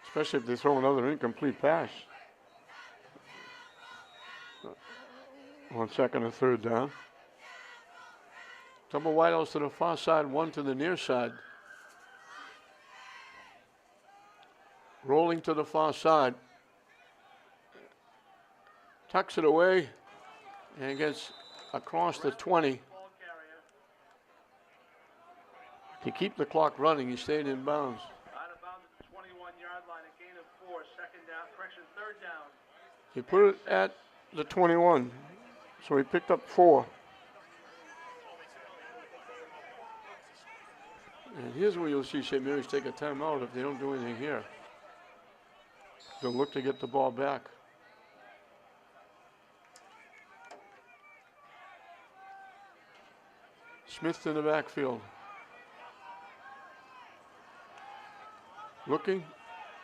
especially if they throw another incomplete pass. On 2nd and 3rd down. Double wideouts to the far side, one to the near side. Rolling to the far side. Tucks it away and gets across the 20. Ball carrier. To keep the clock running, he stayed in bounds. Out of bounds at the 21-yard line. A gain of 4. Second down. Correction, third down. He put it at the 21, so he picked up 4. And here's where you'll see St. Mary's take a timeout if they don't do anything here. They'll look to get the ball back. Smith in the backfield. Looking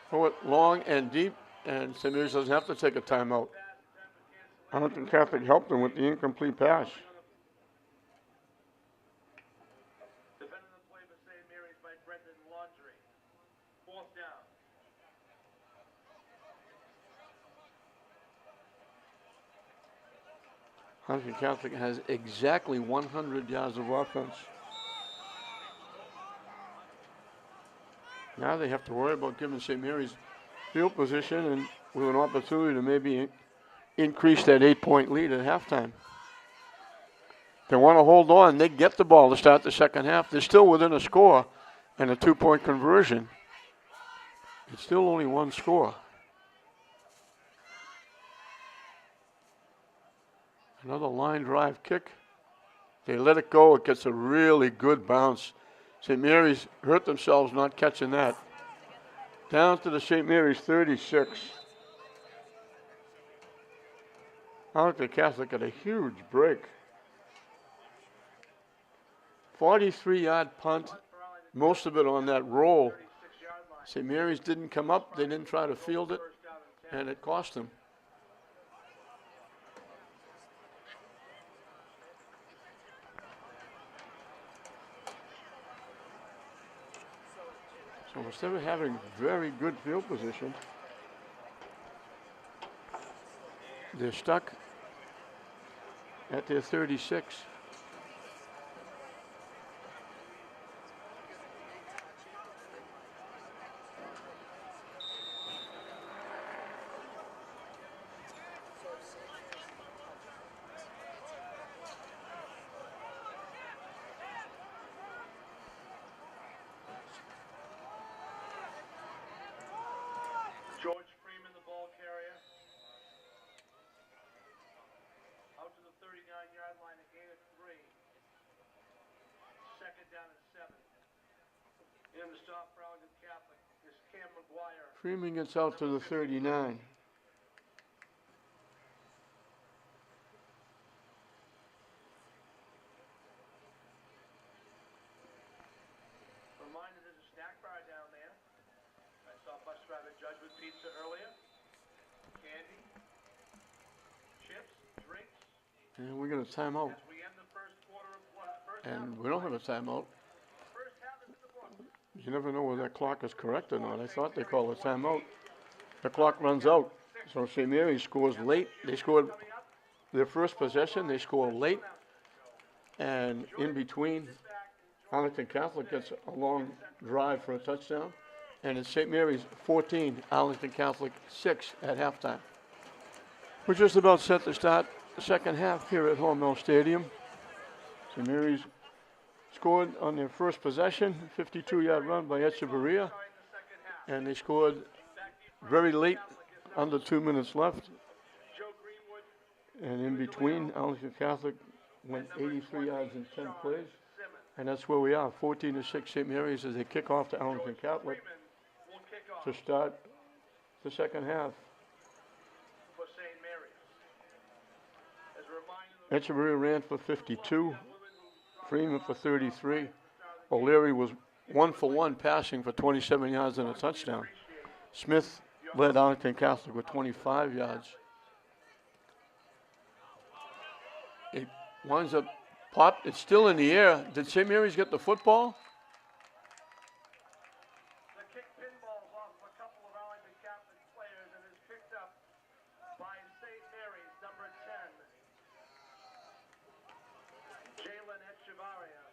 for it long and deep, and St. Mary's doesn't have to take a timeout. Arlington Catholic helped them with the incomplete pass. Defending the play for St. Mary's by Brendan Laundrie. Fourth down. Arlington Catholic has exactly 100 yards of offense. Now they have to worry about giving St. Mary's field position and with an opportunity to maybe increase that 8-point lead at halftime. They want to hold on. They get the ball to start the second half. They're still within a score and a 2-point conversion. It's still only one score. Another line drive kick. They let it go. It gets a really good bounce. St. Mary's hurt themselves not catching that. Down to the St. Mary's 36. Arlington Catholic got a huge break. 43-yard punt, most of it on that roll. St. Mary's didn't come up. They didn't try to field it, and it cost them. So instead of having very good field position, they're stuck at their 36. George Freeman, the ball carrier. Out to the 39-yard line, a gain of 3. Second down and 7. In the stop for Arlington Catholic is Cam McGuire. Freeman gets out to the 39. Reminder, there's a snack bar down there. I saw bus driver Judge with pizza earlier. Candy, chips, drinks. And we got a timeout. As we end the first quarter of And we don't have a timeout. first half is in the books. You never know whether that clock is correct or not. I thought they called a timeout. The clock runs out. So St. Mary's scores late. They scored their first possession. They score late. And in between, Arlington Catholic gets a long drive for a touchdown. And it's St. Mary's 14, Arlington Catholic 6 at halftime. We're just about set to start the second half here at Hormel Stadium. St. Mary's scored on their first possession, 52-yard run by Echeverria. And they scored very late, under 2 minutes left. And in between, Arlington Catholic went 83 yards in 10 plays. And that's where we are, 14-6 St. Mary's as they kick off to Arlington Catholic to start the second half. For St. Mary's. As a reminder, Echeverria ran for 52, Freeman for 33. O'Leary was 1 for 1 passing for 27 yards and a touchdown. Smith led Arlington Catholic with 25 yards. It winds up popped. It's still in the air. Did St. Mary's get the football? the kick pinballs off a couple of Arlington Catholic players and is picked up by St. Mary's, number 10, Jalen Echevarria.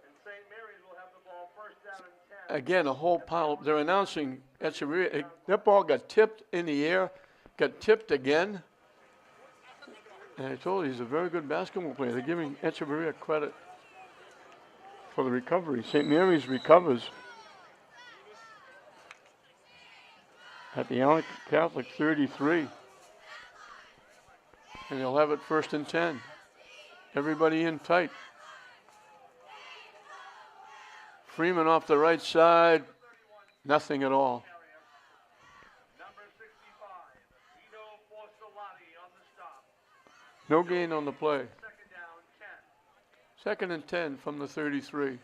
And St. Mary's will have the ball first down and 10. Again, a whole pile. They're announcing Echeverria. That ball got tipped in the air, got tipped again. And I told you, he's a very good basketball player. They're giving Echeverria credit for the recovery. St. Mary's recovers at the Arlington Catholic 33. And they'll have it first and 10. Everybody in tight. Freeman off the right side, nothing at all. Number 65, Vito Forsolati on the stop. No gain on the play. Second down, 10. Second and 10 from the 33.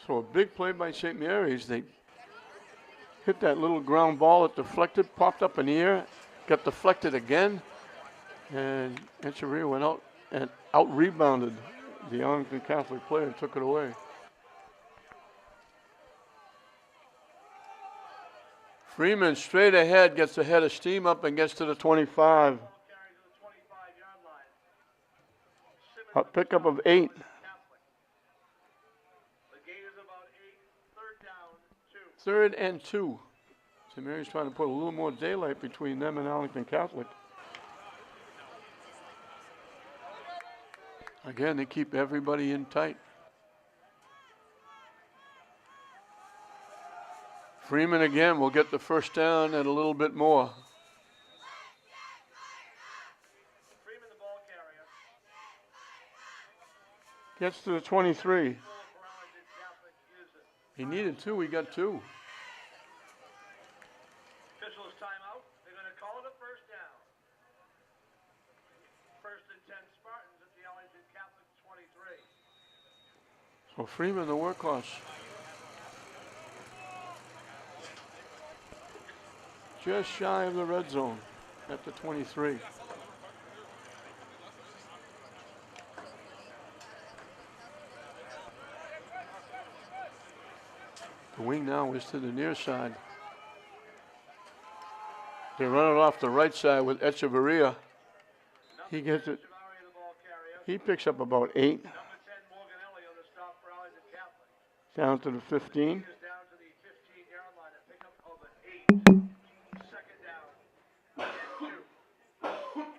So a big play by St. Mary's. They hit that little ground ball, it deflected, popped up in the air, got deflected again, and Echeverria went out and out-rebounded the Arlington Catholic player and took it away. Freeman straight ahead, gets ahead of steam up and gets to the 25. Ball carried to the 25-yard line. Simmons A pickup of 8. Catholic. The gain is about 8. Third down, 2. 3rd and 2. St. Mary's trying to put a little more daylight between them and Arlington Catholic. Again, they keep everybody in tight. Freeman again will get the first down and a little bit more. Freeman, the ball carrier. Gets to the 23. Ball for Arlington Catholic is He needed 2, he got 2. officials timeout. They're going to call it a first down. First and 10 Spartans at the Arlington Catholic 23. So Freeman, the workhorse. Just shy of the red zone at the 23. The wing now is to the near side. They run it off the right side with Echeverria. He gets it. Chavari, the ball carrier. He picks up about 8 Number 10 Morganelli on the stop for Arlington Catholic. down to the 15. Is down to the 15-yard line. A pickup of an 8. Second down. And 2.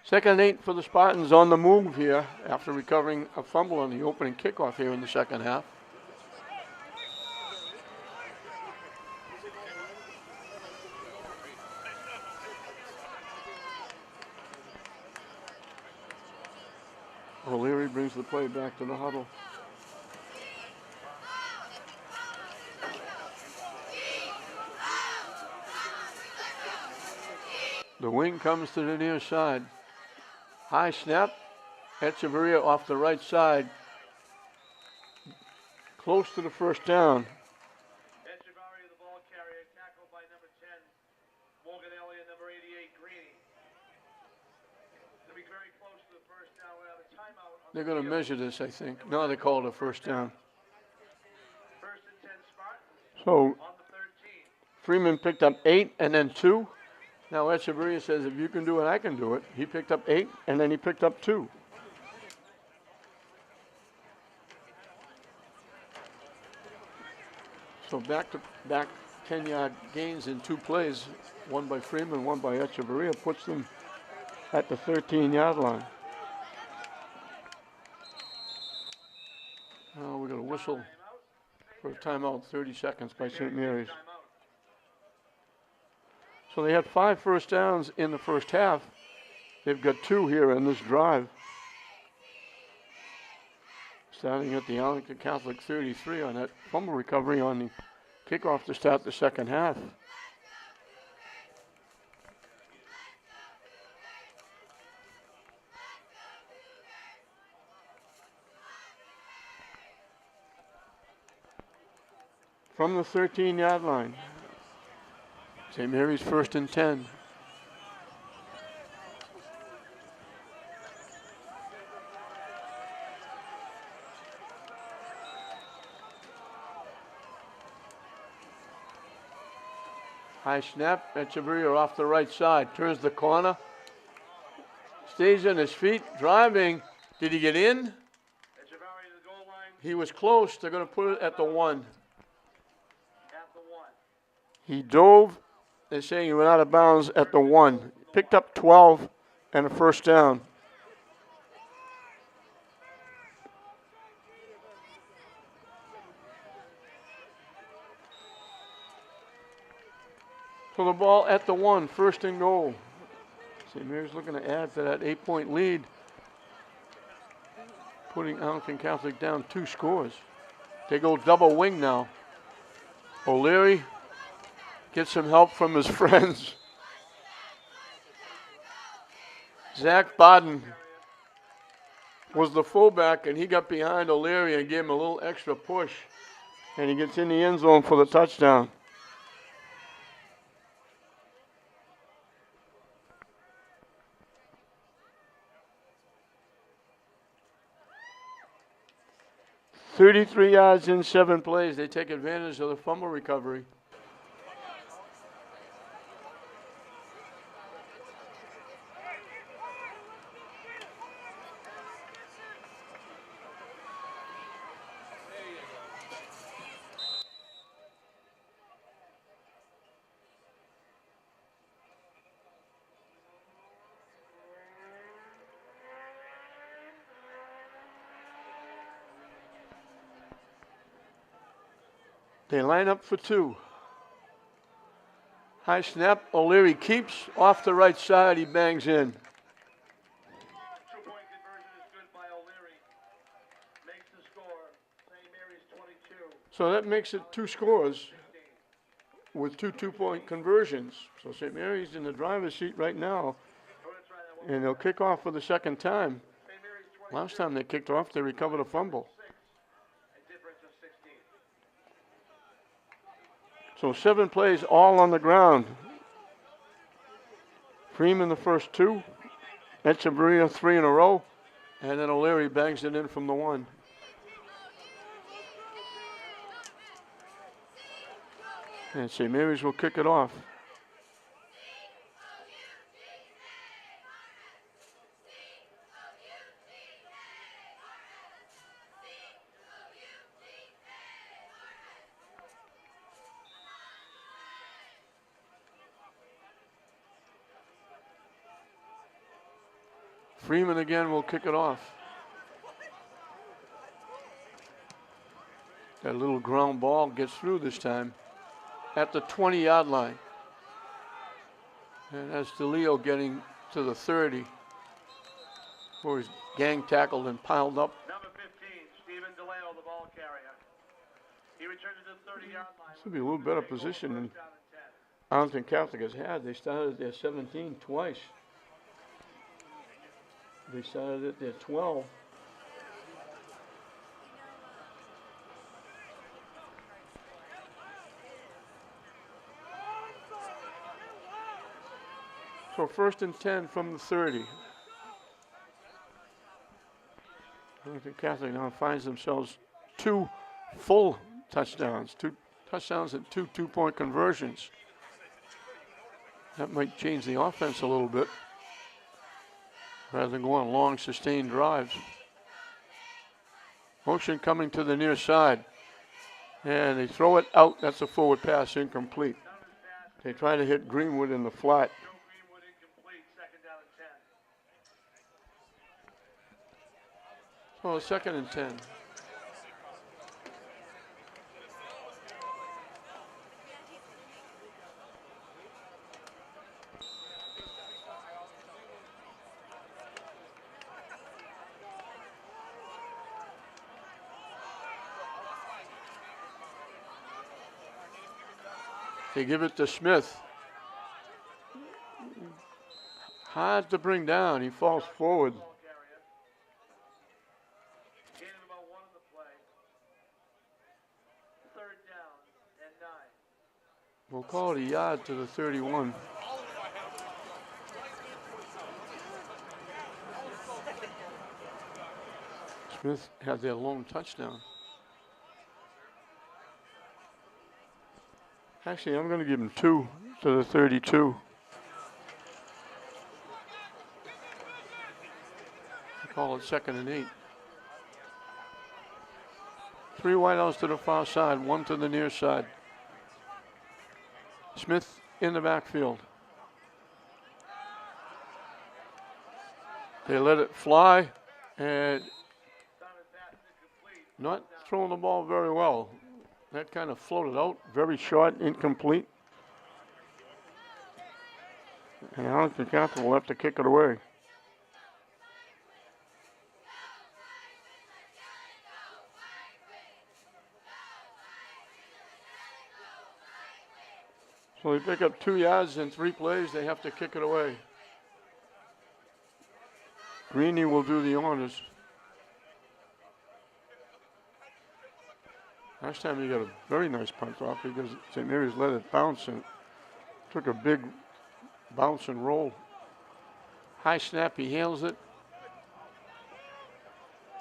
Second and 8 for the Spartans on the move here after recovering a fumble on the opening kickoff here in the second half. O'Leary brings the play back to the huddle. The wing comes to the near side. High snap. Echeverria off the right side. Close to the first down. Chavari, the ball carrier, tackled by number 10 Morganelli and number 88 Greeny. They'll be very close to the first down. We'll have a timeout on They're the going to field. measure this, I think. No, they call it a first down. First and 10 Spartans So on the 13. Freeman picked up 8 and then 2. Now Echeverria says, if you can do it, I can do it. He picked up 8 and then he picked up 2. So back 10-yard gains in 2 plays, one by Freeman, one by Echeverria, puts them at the 13-yard line. Now we're going to whistle for a timeout, 30 seconds by St. Mary's. Timeout. So they had 5 first downs in the first half. They've got 2 here in this drive. Starting at the Arlington Catholic 33 on that fumble recovery on the kickoff to start the second half. From the 13-yard line, St. Mary's first and 10. High snap, Echeverria off the right side, turns the corner, stays on his feet, driving. Did he get in? Chavari to the goal line He was close. They're going to put it at the 1. at the 1. He dove. They're saying he went out of bounds at the 1. Picked up 12 and a first down. So the ball at the 1, first and goal. St. Mary's looking to add to that 8-point lead, putting Arlington Catholic down 2 scores. They go double wing now. O'Leary gets some help from his friends. Zach Bodden was the fullback, and he got behind O'Leary and gave him a little extra push, and he gets in the end zone for the touchdown. 33 yards in 7 plays. They take advantage of the fumble recovery. They line up for 2. High snap. O'Leary keeps off the right side. He bangs in. 2-point conversion is good by O'Leary. Makes the score. St. Mary's 22. So that makes it 2 scores with 2 2-point conversions. So St. Mary's in the driver's seat right now, and they'll kick off for the second time. St. Mary's 22. Last time they kicked off, they recovered a fumble. A difference of 16. So 7 plays all on the ground. Freeman the first 2. Echeverria 3 in a row. And then O'Leary bangs it in from the 1. And St. Mary's will kick it off. Freeman again will kick it off. That little ground ball gets through this time at the 20-yard line. And that's DeLeo getting to the 30, where he's gang tackled and piled up. Number 15, Stephen DeLeo, the ball carrier. He returns to the 30-yard line. This would be a little better position than First down and 10. Arlington Catholic has had. They started at their 17 twice. They started at their 12. So first and 10 from the 30. Arlington Catholic now finds themselves 2 full touchdowns, 2 touchdowns and 2 2-point conversions. That might change the offense a little bit, rather than go on long sustained drives. Motion coming to the near side. And they throw it out. That's a forward pass, incomplete. They try to hit Greenwood in the flat. Joe Greenwood incomplete, second down and 10. So second and 10. They give it to Smith. Hard to bring down. He falls forward. Ball carrier. Gain of about 1 on the play. Third down and 9. We'll call it a yard to the 31. Smith had their lone touchdown. Actually, I'm going to give him 2 to the 32. I call it second and 8. 3 wideouts to the far side, 1 to the near side. Smith in the backfield. They let it fly and not throwing the ball very well. That kind of floated out, very short, incomplete. And Arlington Catholic will have to kick it away. So they pick up 2 yards in 3 plays. They have to kick it away. Greeny will do the honors. Last time he got a very nice punt off because St. Mary's let it bounce and took a big bounce and roll. High snap, he handles it.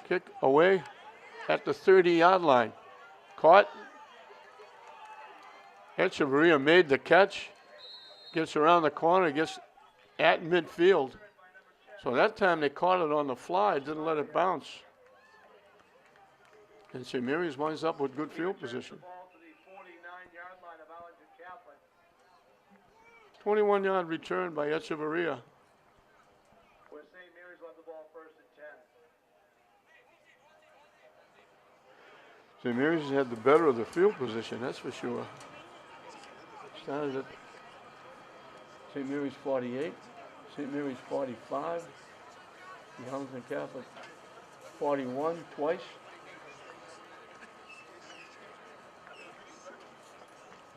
Kick away. at the 30-yard line. Caught. Echeverria made the catch. Gets around the corner, gets at midfield. So that time they caught it on the fly, didn't let it bounce. And St. Mary's winds up with good field position. Ball to the 49-yard line of Arlington Catholic. 21-yard return by Echeverria. Where St. Mary's left the ball first and 10. St. Mary's had the better of the field position, that's for sure. Started at St. Mary's 48, St. Mary's 45, the Arlington Catholic 41 twice.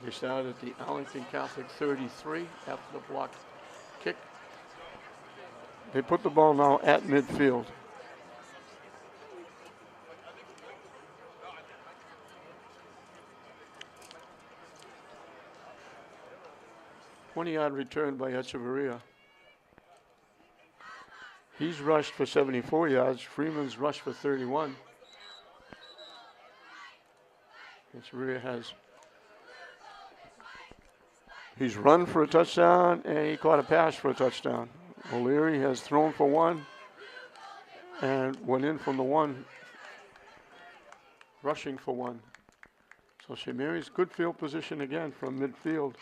They started at the Arlington Catholic 33 after the blocked kick. They put the ball now at midfield. Yard return by Echeverria. He's rushed for 74 yards. Freeman's rushed for 31. Echeverria he's run for a touchdown and he caught a pass for a touchdown. O'Leary has thrown for one and went in from the one, rushing for one. So St. Mary's good field position again from midfield.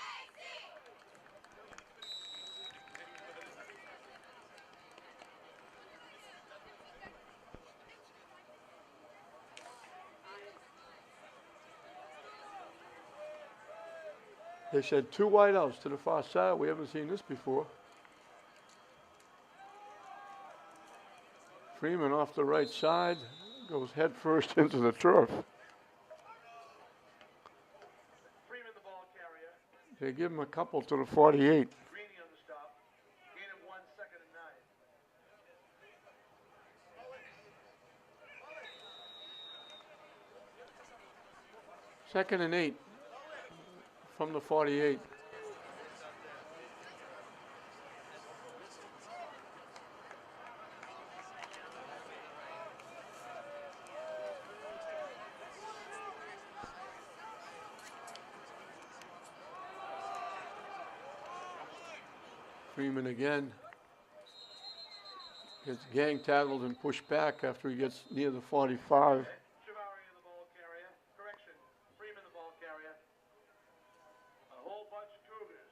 They said 2 wideouts to the far side. We haven't seen this before. Freeman off the right side, goes head first into the turf. Freeman, the ball carrier. They give him a couple to the 48. Greeny on the stop. Gain of 1, 2nd and 9. 2nd and 8 from the 48. Freeman again gets gang tackled and pushed back after he gets near the 45. Chivari, the ball carrier. Correction. Freeman, the ball carrier. A whole bunch of Cougars.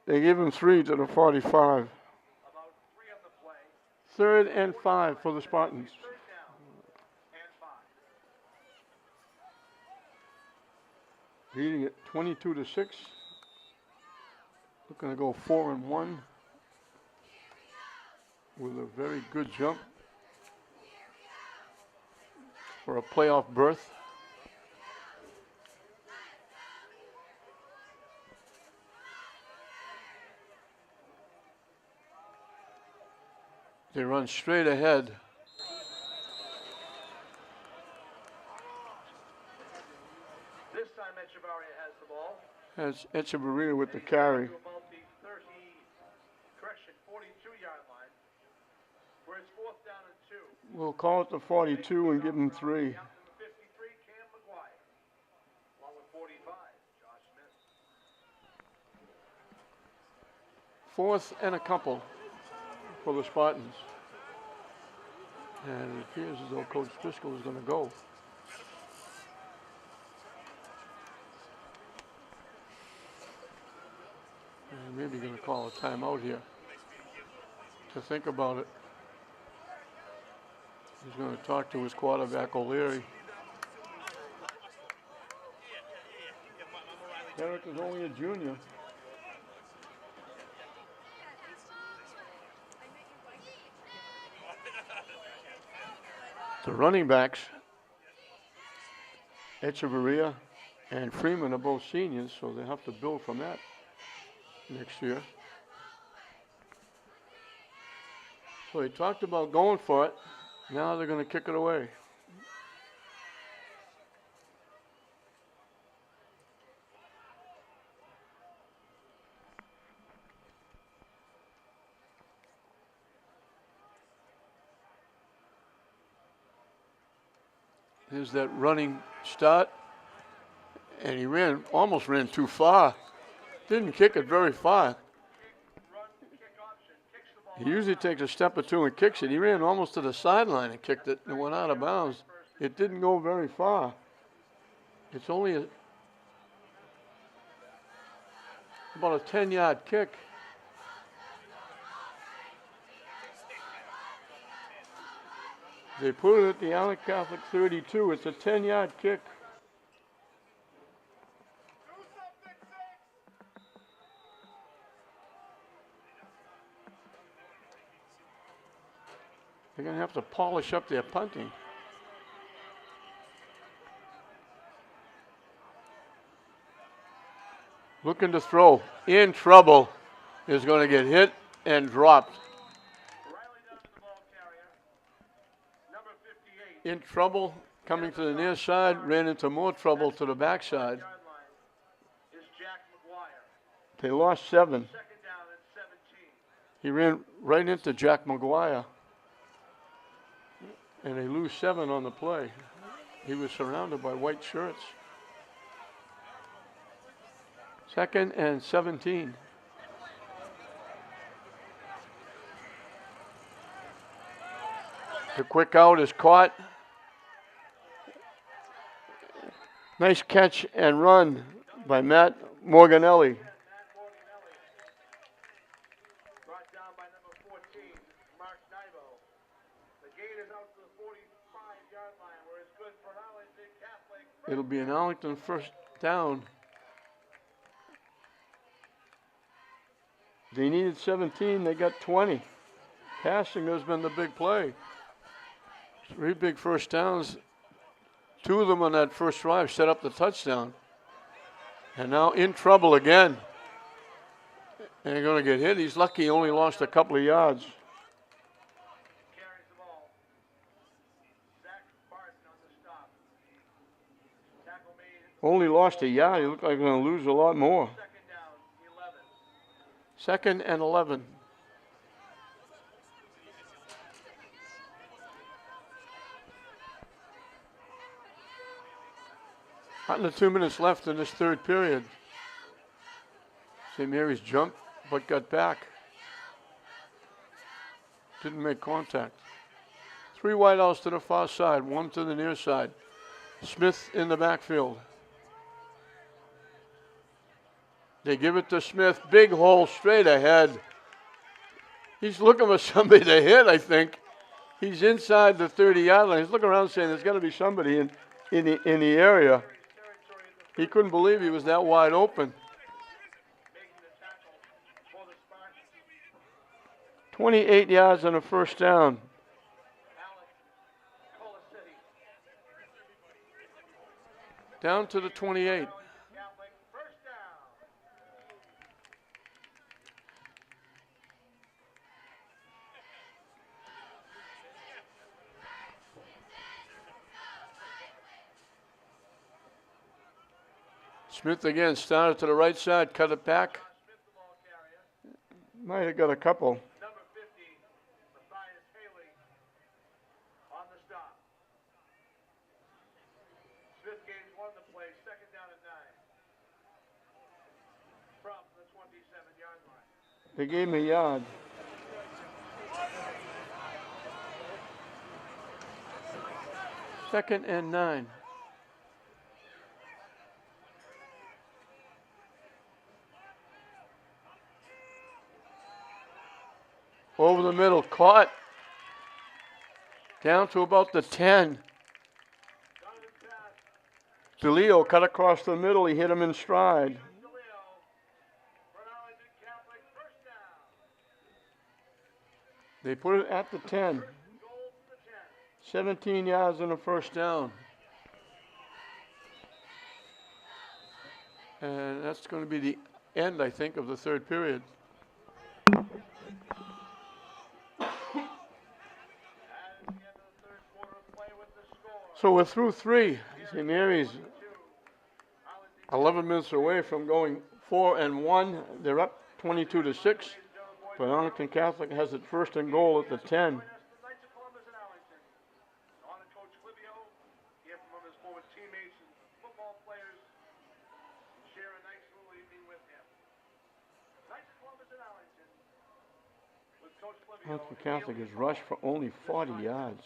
They give him 3 to the 45. About 3 on the play. 3rd and 5 for the Spartans. 3rd down and 5. Leading it 22 to 6. Looking to go 4 and 1 with a very good jump for a playoff berth. They run straight ahead. This time Echevarria has the ball. That's Echeverria with the carry. To about the 30, correction, 42-yard line. Where it's 4th down and 2. We'll call it the 42 and give him 3. Captain of 53, Cam McGuire. Along with 45, Josh Smith. 4th and a couple for the Spartans. And it appears as though Coach Driscoll is going to go. And maybe going to call a timeout here to think about it. He's going to talk to his quarterback, O'Leary. Eric is only a junior. The running backs, Echeverria and Freeman, are both seniors, so they have to build from that next year. So he talked about going for it. Now they're going to kick it away. Here's that running start. And he almost ran too far. Didn't kick it very far. He usually takes a step or two and kicks it. He ran almost to the sideline and kicked it and went out of bounds. It didn't go very far. It's only about a 10-yard kick. They put it at the Arlington Catholic 32. It's a 10-yard kick. They're going to have to polish up their punting. Looking to throw. In trouble. Is going to get hit and dropped. In trouble. Coming to the near side. Ran into more trouble to the backside. They lost 7. He ran right into Jack McGuire. And they lose 7 on the play. He was surrounded by white shirts. 2nd and 17. The quick out is caught. Nice catch and run by Matt Morganelli. It'll be an Arlington first down. They needed 17, they got 20. Passing has been the big play. 3 big first downs. 2 of them on that first drive set up the touchdown. And now in trouble again. And they're going to get hit. He's lucky he only lost a couple of yards. Only lost a yard. He looked like he was going to lose a lot more. 2nd and 11. Under 2 minutes left in this third period. St. Mary's jumped, but got back. Didn't make contact. 3 wideouts to the far side, 1 to the near side. Smith in the backfield. They give it to Smith. Big hole straight ahead. He's looking for somebody to hit, I think. He's inside the 30-yard line. He's looking around saying there's got to be somebody in the area. He couldn't believe he was that wide open. 28 yards on a first down. Down to the 28. Smith again started to the right side, cut it back. Might have got a couple. Number 50, Matthias Haley, on the stop. Smith gains 1 to play, 2nd down and 9. From the 27-yard line. They gave him a yard. Second and 9. Over the middle, caught. Down to about the 10. DeLeo cut across the middle. He hit him in stride. They put it at the 10. 17 yards on the first down. And that's going to be the end, I think, of the third period. So we're through 3. St. Mary's 11 minutes away from going 4-1. They're up 22-6. But Arlington Catholic has it 1st and goal at the 10. Arlington Catholic has rushed for only 40 yards.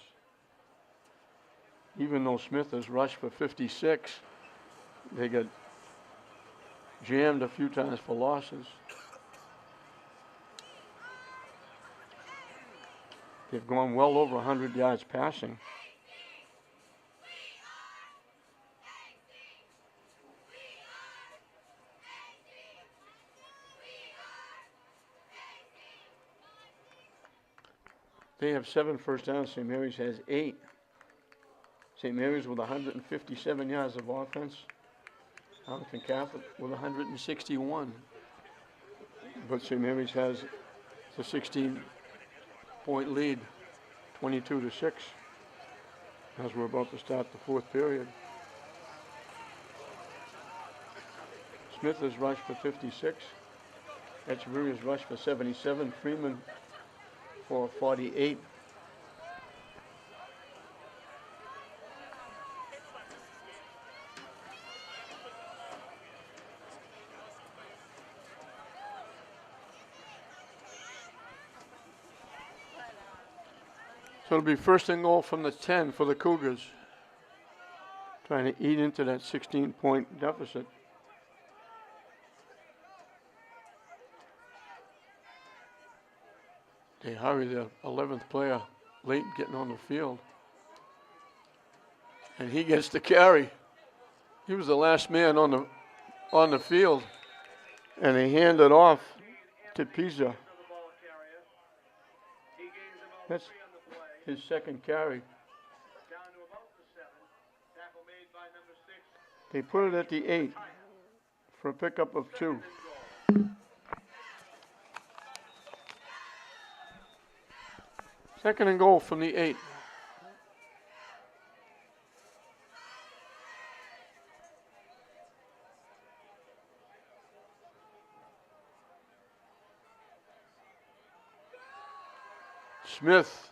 Even though Smith has rushed for 56, they got jammed a few times for losses. They've gone well over 100 yards passing. They have 7 first downs. St. Mary's has 8. St. Mary's with 157 yards of offense. Arlington Catholic with 161. But St. Mary's has the 16-point lead, 22-6, as we're about to start the 4th period. Smith has rushed for 56. Echeverry has rushed for 77. Freeman for 48. So it'll be first and goal from the 10 for the Cougars. Trying to eat into that 16-point deficit. They hurry the 11th player late getting on the field. And he gets the carry. He was the last man on the field. And they hand it off to Pisa. That's his second carry. They put it at the 8 for a pickup of 2. Second and goal from the 8. Smith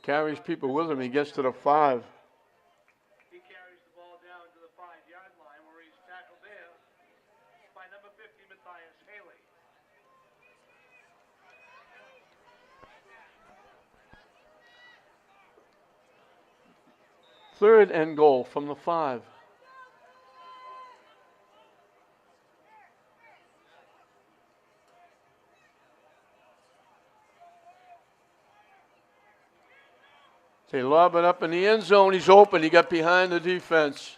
carries people with him. He gets to the 5. He carries the ball down to the 5-yard line where he's tackled there by number 50, Matthias Haley. Third and goal from the 5. They lob it up in the end zone. He's open. He got behind the defense.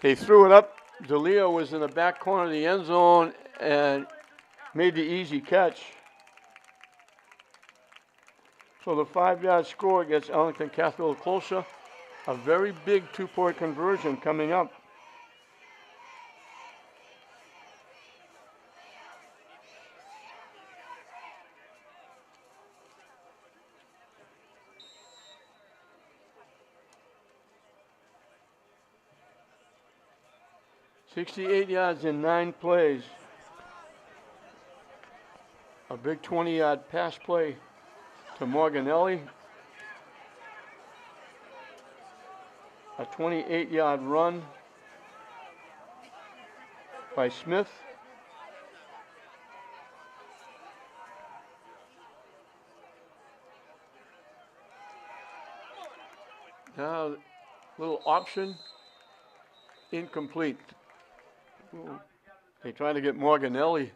They threw it up. DeLeo was in the back corner of the end zone and made the easy catch. So the 5-yard score gets Arlington Catholic a little closer. A very big 2-point conversion coming up. $68 yards in 9 plays. A big 20-yard pass play to Morganelli. A 28-yard run by Smith. Now, little option, incomplete. They try to get Morganelli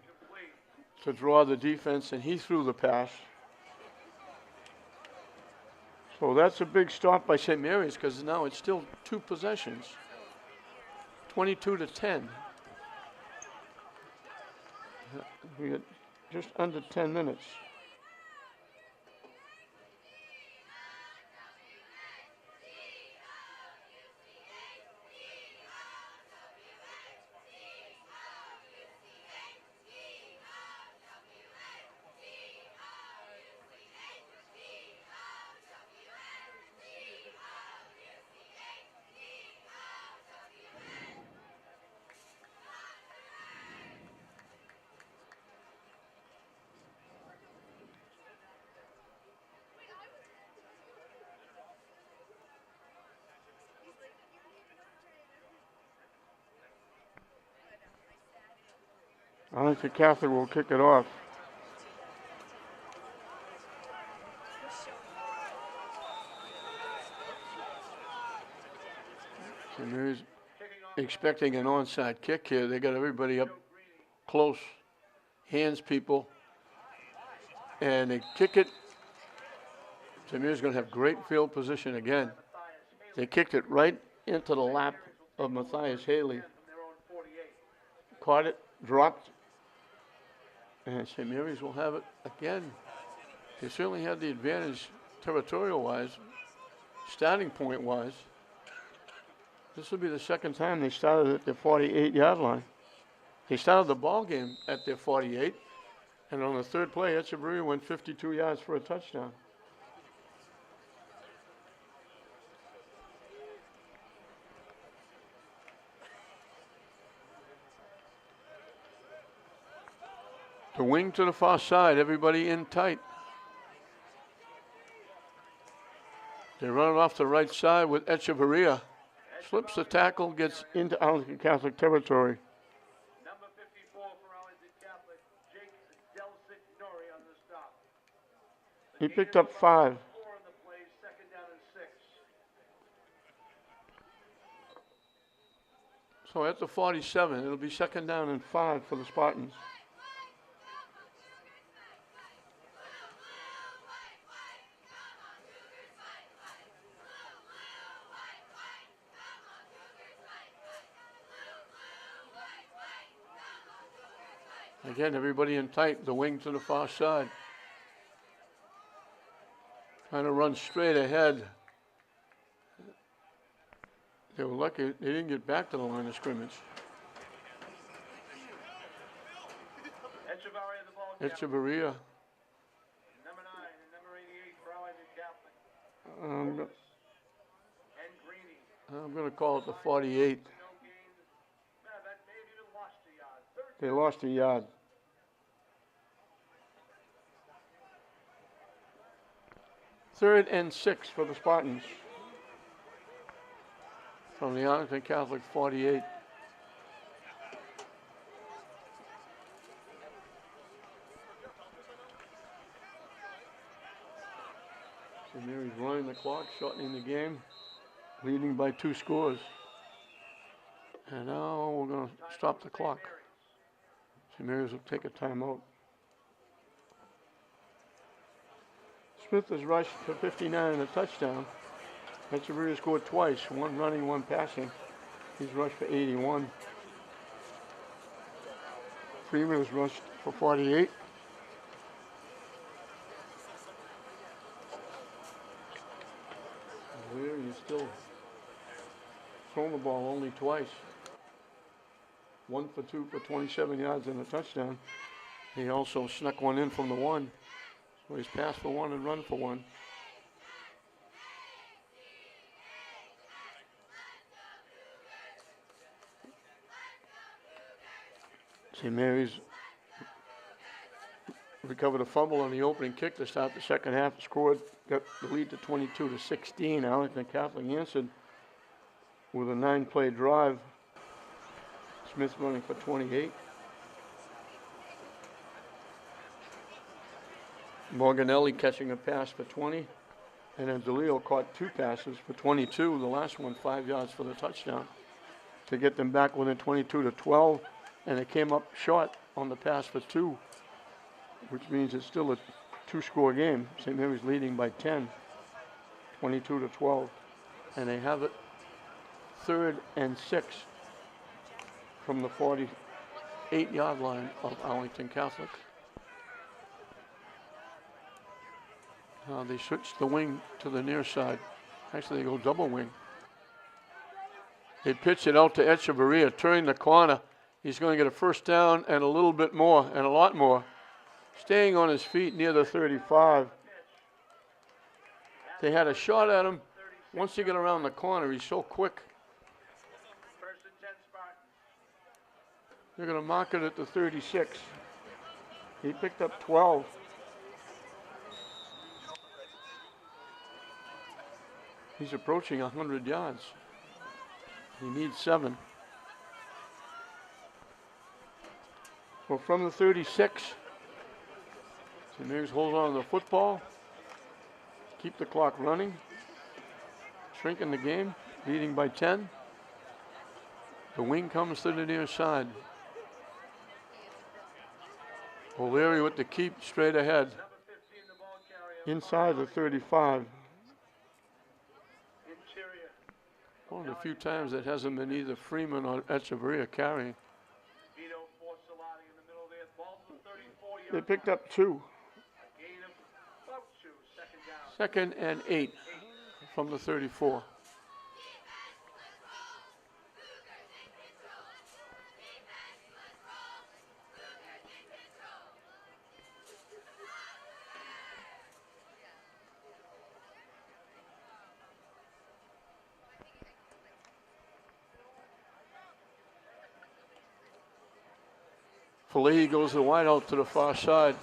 to draw the defense, and he threw the pass. So that's a big stop by St. Mary's because now it's still 2 possessions. 22-10. We got just under 10 minutes. Arlington Catholic will kick it off. expecting an onside kick here. They got everybody up close, hands people, and they kick it. Samir's going to have great field position again. They kicked it right into the lap of Matthias Haley. Caught it, dropped, and St. Mary's will have it again. They certainly had the advantage territorial-wise, starting point-wise. This will be the second time they started at their 48-yard line. They started the ball game at their 48, and on the third play, Echeverria went 52 yards for a touchdown. The wing to the far side, everybody in tight. They run it off the right side with Echeverria. Slips the tackle, gets into Arlington Catholic territory. Number 54 for Arlington Catholic, Jake Delsignori on the stop. He picked up 5. 4 on the play, second down and 6. So at the 47, it'll be second down and 5 for the Spartans. Again, everybody in tight, the wing to the far side. Trying to run straight ahead. They were lucky they didn't get back to the line of scrimmage. Echeverria the ball carrier. Echeverria. Number 9 and number 88 for Arlington Catholic. I'm And Greeny. going to call it the 48. No gain. That may have even lost a yard. Third They lost a yard. Third and 6 for the Spartans. From the Arlington Catholic 48. St. Mary's running the clock, shortening the game, leading by 2 scores. And now we're going to stop the clock. St. Mary's will take a timeout. Smith has rushed for 59 and a touchdown. Echeverria scored twice, 1 running, 1 passing. He's rushed for 81. Freeman has rushed for 48. Leary is still thrown the ball only twice. 1 for 2 for 27 yards and a touchdown. He also snuck one in from the 1. So he's passed for 1 and run for 1. St. Mary's recovered a fumble on the opening kick to start the second half. Scored, got the lead to 22-16. Arlington Catholic answered with a 9-play drive. Smith running for 28. Morganelli catching a pass for 20. And then DeLeo caught 2 passes for 22. The last one 5 yards for the touchdown to get them back within 22-12. And it came up short on the pass for 2, which means it's still a 2-score game. St. Mary's leading by 10, 22-12. And they have it 3rd and 6 from the 48-yard line of Arlington Catholic. They switch the wing to the near side. Actually, they go double wing. They pitch it out to Echeverria, turning the corner. He's going to get a first down and a little bit more, and a lot more. Staying on his feet near the 35. They had a shot at him. Once you get around the corner, he's so quick. First and 10 Spartans. They're going to mark it at the 36. He picked up 12. He's approaching 100 yards. He needs 7. Well, from the 36, St. Mary's holds on to the football, keep the clock running, shrinking the game, leading by 10. The wing comes to the near side. O'Leary with the keep straight ahead. Number 15, the ball carrier. Inside the 35. Interior. One of the few times that hasn't been either Freeman or Echeverria carrying. Vito Forsalati in the middle there. Ball to the 34-yard They picked up 2. A gain of about 2. Second down. 2nd and 8 from the 34. Falehi goes the wide out to the far side.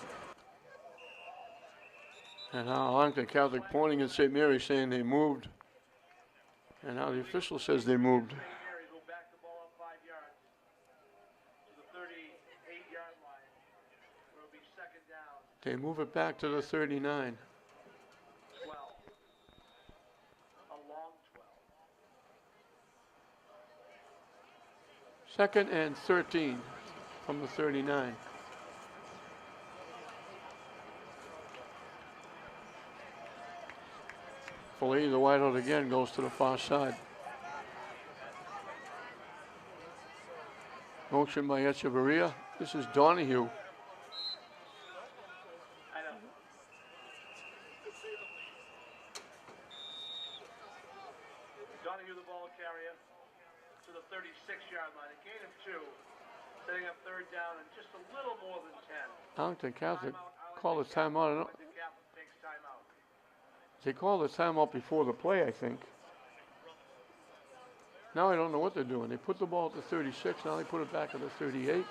And now Arlington Catholic pointing at St. Mary's saying they moved. And now the official says they moved. Mary will back the ball up 5 yards to the 38-yard line. It'll be second down. They move it back to the 39. 12. A long 12. 2nd and 13 from the 39. Falehi, the wide out again, goes to the far side. Motion by Echeverria. This is Donahue. I know. Donahue, the ball carrier, to the 36-yard line. A gain of 2. Setting up third down and just a little more than 10. Arlington Catholic Timeout, call the Arlington timeout. Arlington Catholic takes timeout. They called the timeout before the play, I think. Now I don't know what they're doing. They put the ball at the 36, now they put it back at the 38.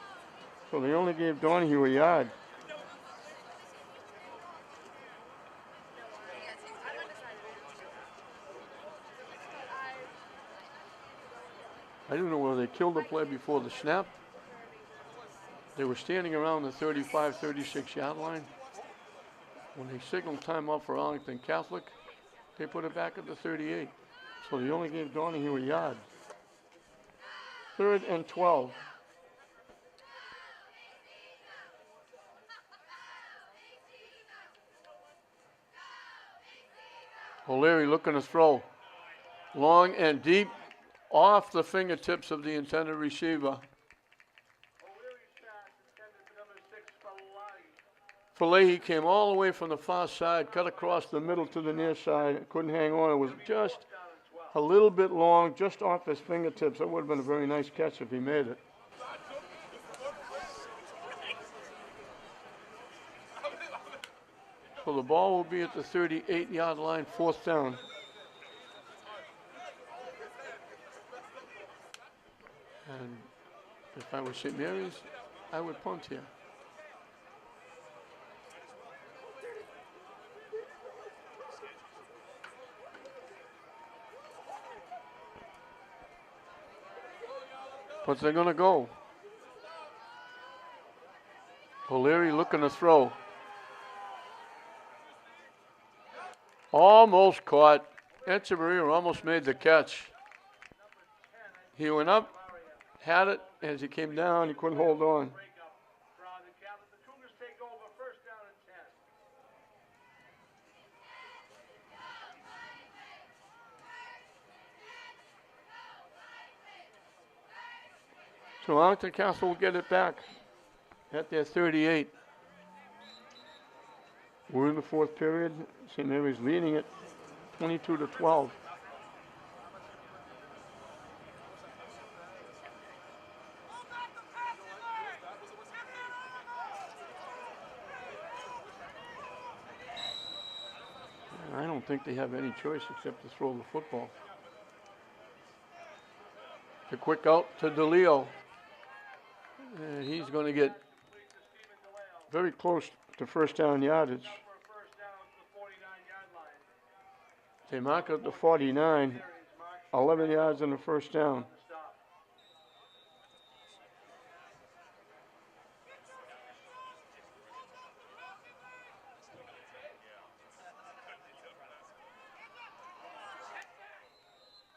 So they only gave Donahue a yard. I don't know whether they killed the play before the snap. They were standing around the 35, 36 yard line. When they signaled timeout for Arlington Catholic, they put it back at the 38. So they only gave Donahue a yard. 3rd and 12. O'Leary looking to throw. Long and deep, off the fingertips of the intended receiver. O'Leary's pass intended for number 6, Falati. Falehi came all the way from the far side, cut across the middle to the near side, couldn't hang on. It was just Down and 12. a little bit long, just off his fingertips. That would have been a very nice catch if he made it. So the ball will be at the 38-yard line, 4th down. And if I was St. Mary's, I would punt here. But they're gonna go. O'Leary looking to throw. Almost caught. Echeverria almost made the catch. He went up, had it. As he came down, he couldn't hold on. Break up for Arlington Catholic. The Cougars take over, first down and 10. So Arlington Castle will get it back at their 38. We're in the 4th period. St. Mary's leading it 22-12. I don't think they have any choice except to throw the football. The quick out to DeLeo. And he's going to get very close to first down yardage. For a first down to the 49-yard line. They mark at the 49, Mary's march 11 yards on the first down. to stop.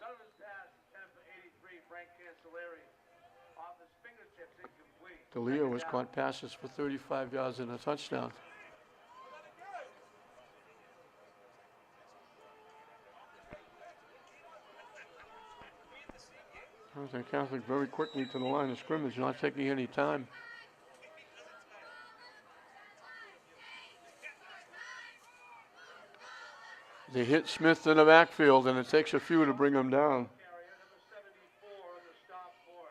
Donovan's pass intended for 83. Frank can't Cancelleri. Off his fingertips, incomplete. DeLeo Second was down. caught passes for 35 yards and a touchdown. Arlington Catholic very quickly to the line of scrimmage, not taking any time. They hit Smith in the backfield, and it takes a few to bring him down. Carrier number 74 on the stop for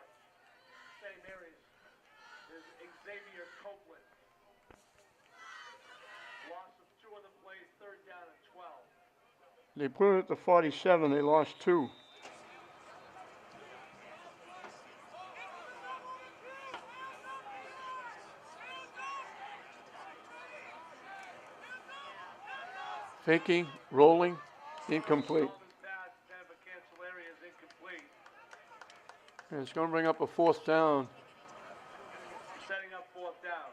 St. Mary's is Xavier Copeland. Loss of 2 on the play, third down and 12. They put it at the 47. They lost 2. Faking, rolling, incomplete. Coleman's pass intended for Cancelleri is incomplete. And it's going to bring up a 4th down. Setting up 4th down.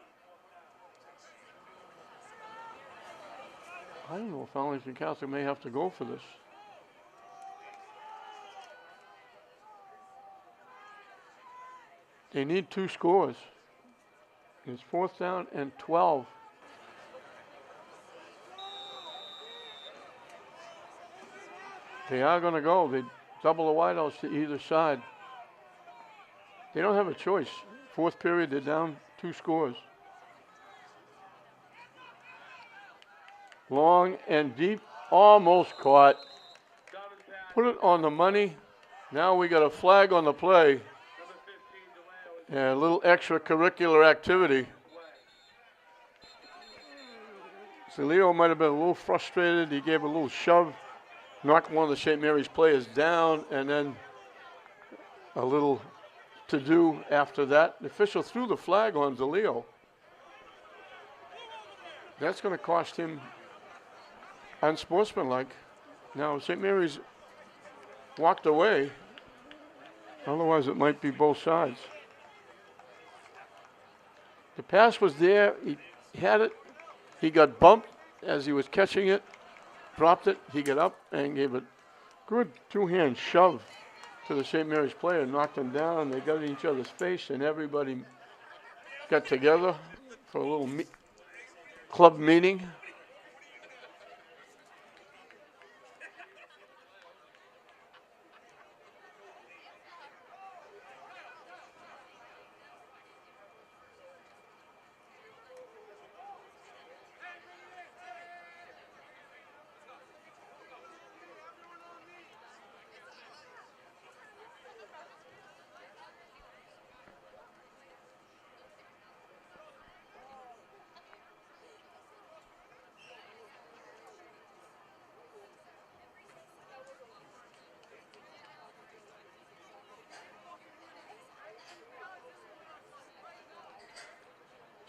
I don't know if Arlington Catholic may have to go for this. They need 2 scores. It's 4th down and 12. They are going to go. They double the wideouts to either side. They don't have a choice. 4th period, they're down 2 scores. Long and deep, almost caught. Donovan pass, Put it on the money. Now we got a flag on the play number 15 DeLeo is and a little extracurricular activity. away. So Leo might have been a little frustrated. He gave a little shove, knocked one of the St. Mary's players down, and then a little to do after that. The official threw the flag on DeLeo. That's going to cost him unsportsmanlike. Now, St. Mary's walked away. Otherwise, it might be both sides. The pass was there. He had it. He got bumped as he was catching it, dropped it. He got up and gave a good 2-hand shove to the St. Mary's player, knocked him down. They got in each other's face, and everybody got together for a little club meeting.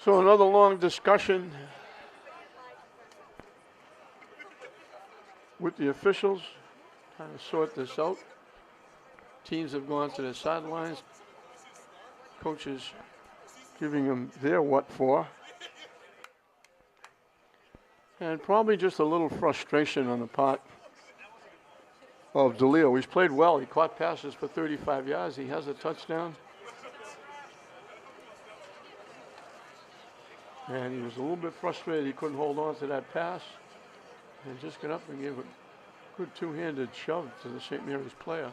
So another long discussion with the officials, trying to sort this out. Teams have gone to the sidelines. Coaches giving them their what for. And probably just a little frustration on the part of DeLeo. He's played well. He caught passes for 35 yards. He has a touchdown. And he was a little bit frustrated he couldn't hold on to that pass. And just got up and gave a good 2-handed shove to the St. Mary's player.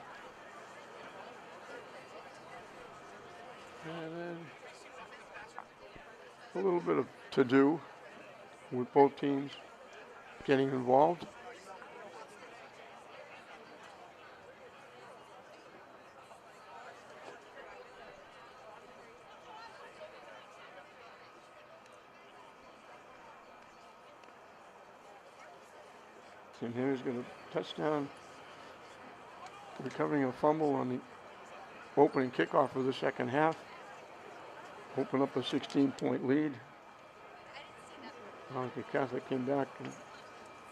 And then a little bit of to-do with both teams getting involved. And here's going to touchdown, recovering a fumble on the opening kickoff of the second half. Open up a 16-point lead. Arlington Catholic came back and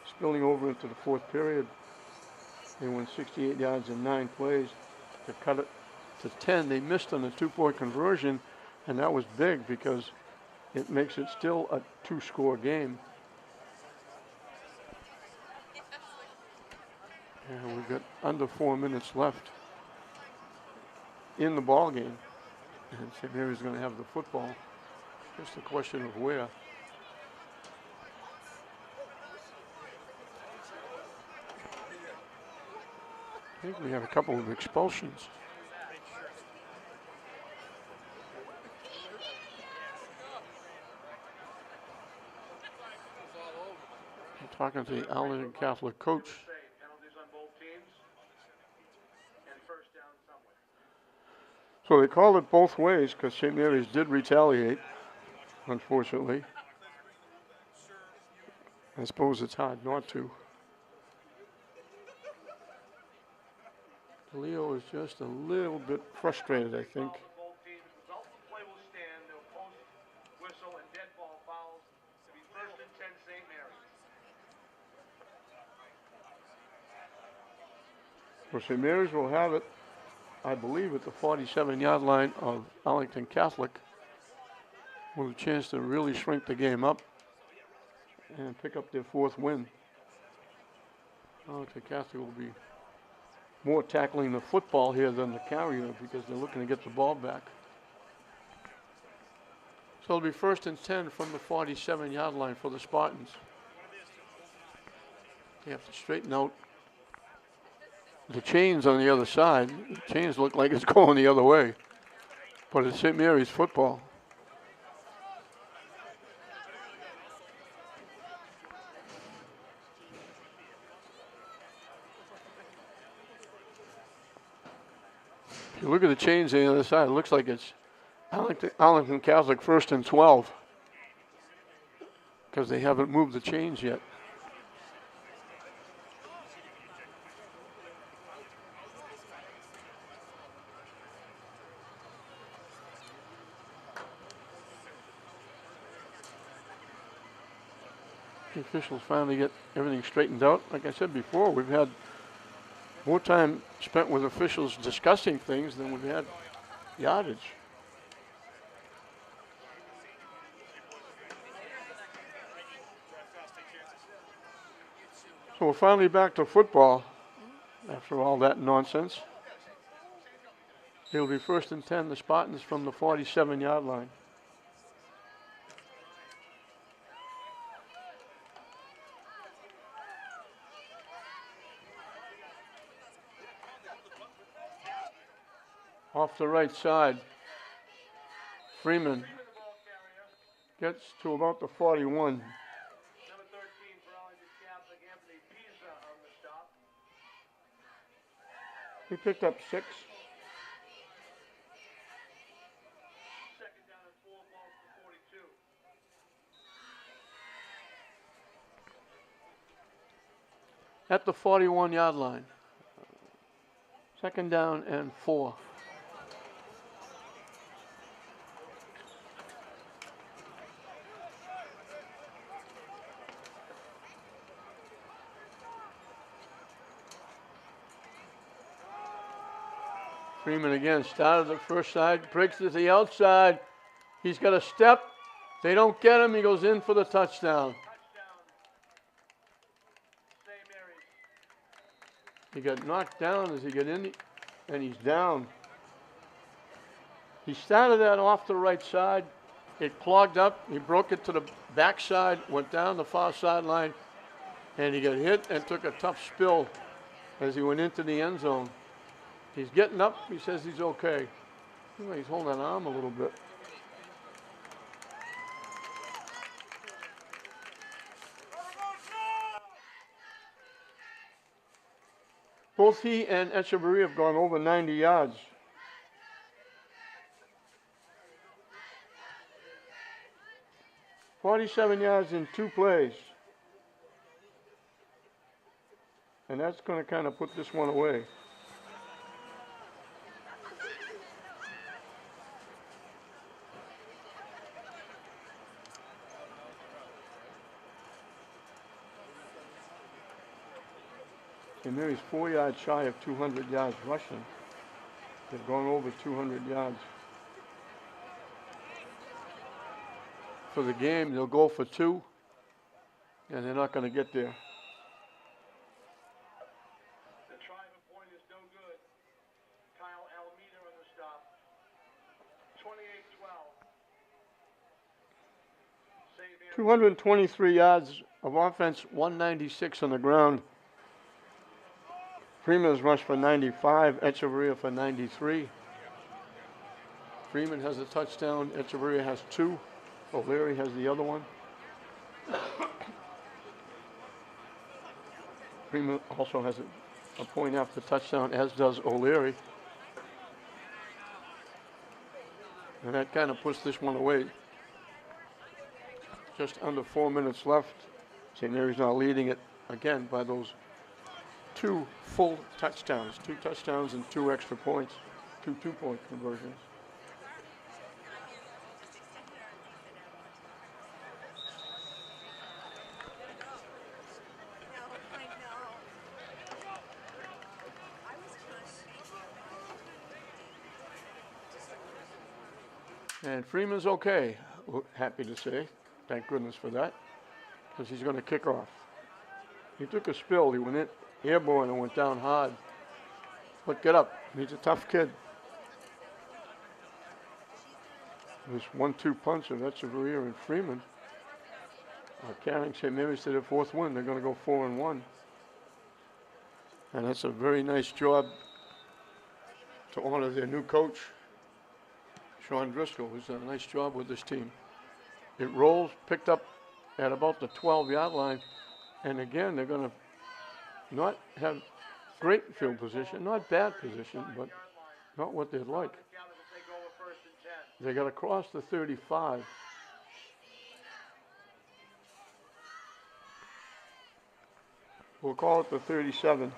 spilling over into the 4th period. They went 68 yards in 9 plays to cut it to 10. They missed on the 2-point conversion, and that was big because it makes it still a 2-score game. And we've got under 4 minutes left. in the ball game. And St. Mary's going to have the football. Just a question of where. I think we had a couple of expulsions. I'm talking to the Arlington Catholic coach. Penalties on both teams. And first down somewhere. So they called it both ways because St. Mary's did retaliate, unfortunately. I suppose it's hard not to. Leo is just a little bit frustrated, I think. Both teams. Result of the play will stand. No post, whistle, and dead ball fouls. To be first and 10 St. Mary's. So St. Mary's will have it, I believe, at the 47-yard line of Arlington Catholic, with a chance to really shrink the game up and pick up their fourth win. Arlington Catholic will be more tackling the football here than the carrier because they're looking to get the ball back. So it'll be first and 10 from the 47-yard line for the Spartans. They have to straighten out the chains on the other side. The chains look like it's going the other way, but it's St. Mary's football. If you look at the chains on the other side, it looks like it's Arlington Catholic first and 12 because they haven't moved the chains yet. The officials finally get everything straightened out. Like I said before, we've had more time spent with officials discussing things than we've had yardage. So we're finally back to football after all that nonsense. It'll be first and 10, the Spartans from the 47-yard line. Off the right side, Freeman gets to about the 41. Number 13 for Arlington Catholic, Anthony Pisa on the stop. He picked up 6. Second down and 4, ball to 42. At the 41-yard line. Second down and 4. Freeman again started the first side, breaks to the outside. He's got a step. They don't get him. He goes in for the touchdown. Touchdown. St. Mary's. He got knocked down as he got in, and he's down. He started that off the right side. It clogged up. He broke it to the backside, went down the far sideline, and he got hit and took a tough spill as he went into the end zone. He's getting up. He says he's okay. He's holding that arm a little bit. Both he and Echeverry have gone over 90 yards. "47 yards in 2 plays. And that's going to kind of put this one away. And Mary's 4 yards shy of 200 yards rushing. They've gone over 200 yards. For the game, they'll go for 2, and they're not going to get there. The try of a point is no good. Kyle Almeida on the stop. 28-12. 223 yards of offense, 196 on the ground. Freeman's rushed for 95, Echeverria for 93. Freeman has a touchdown, Echeverria has 2. O'Leary has the other one. Freeman also has a point after touchdown, as does O'Leary. And that kind of puts this one away. Just under 4 minutes left. St. Mary's now leading it again by those 2 full touchdowns. 2 touchdowns and 2 extra points. 2 two-point conversions. And Freeman's okay, happy to say. Thank goodness for that, because he's going to kick off. He took a spill. He went in airborne and went down hard. But get up. He's a tough kid. This 1-2 punch of Echeverria and Freeman are carrying St. Mary's to their 4th win. They're going to go 4-1. And that's a very nice job to honor their new coach, Sean Driscoll, who's done a nice job with this team. It rolls, picked up at about the 12-yard line. And again, they're going to not have great field position, not bad position, but not what they'd like. They got to cross the 35. We'll call it the 37.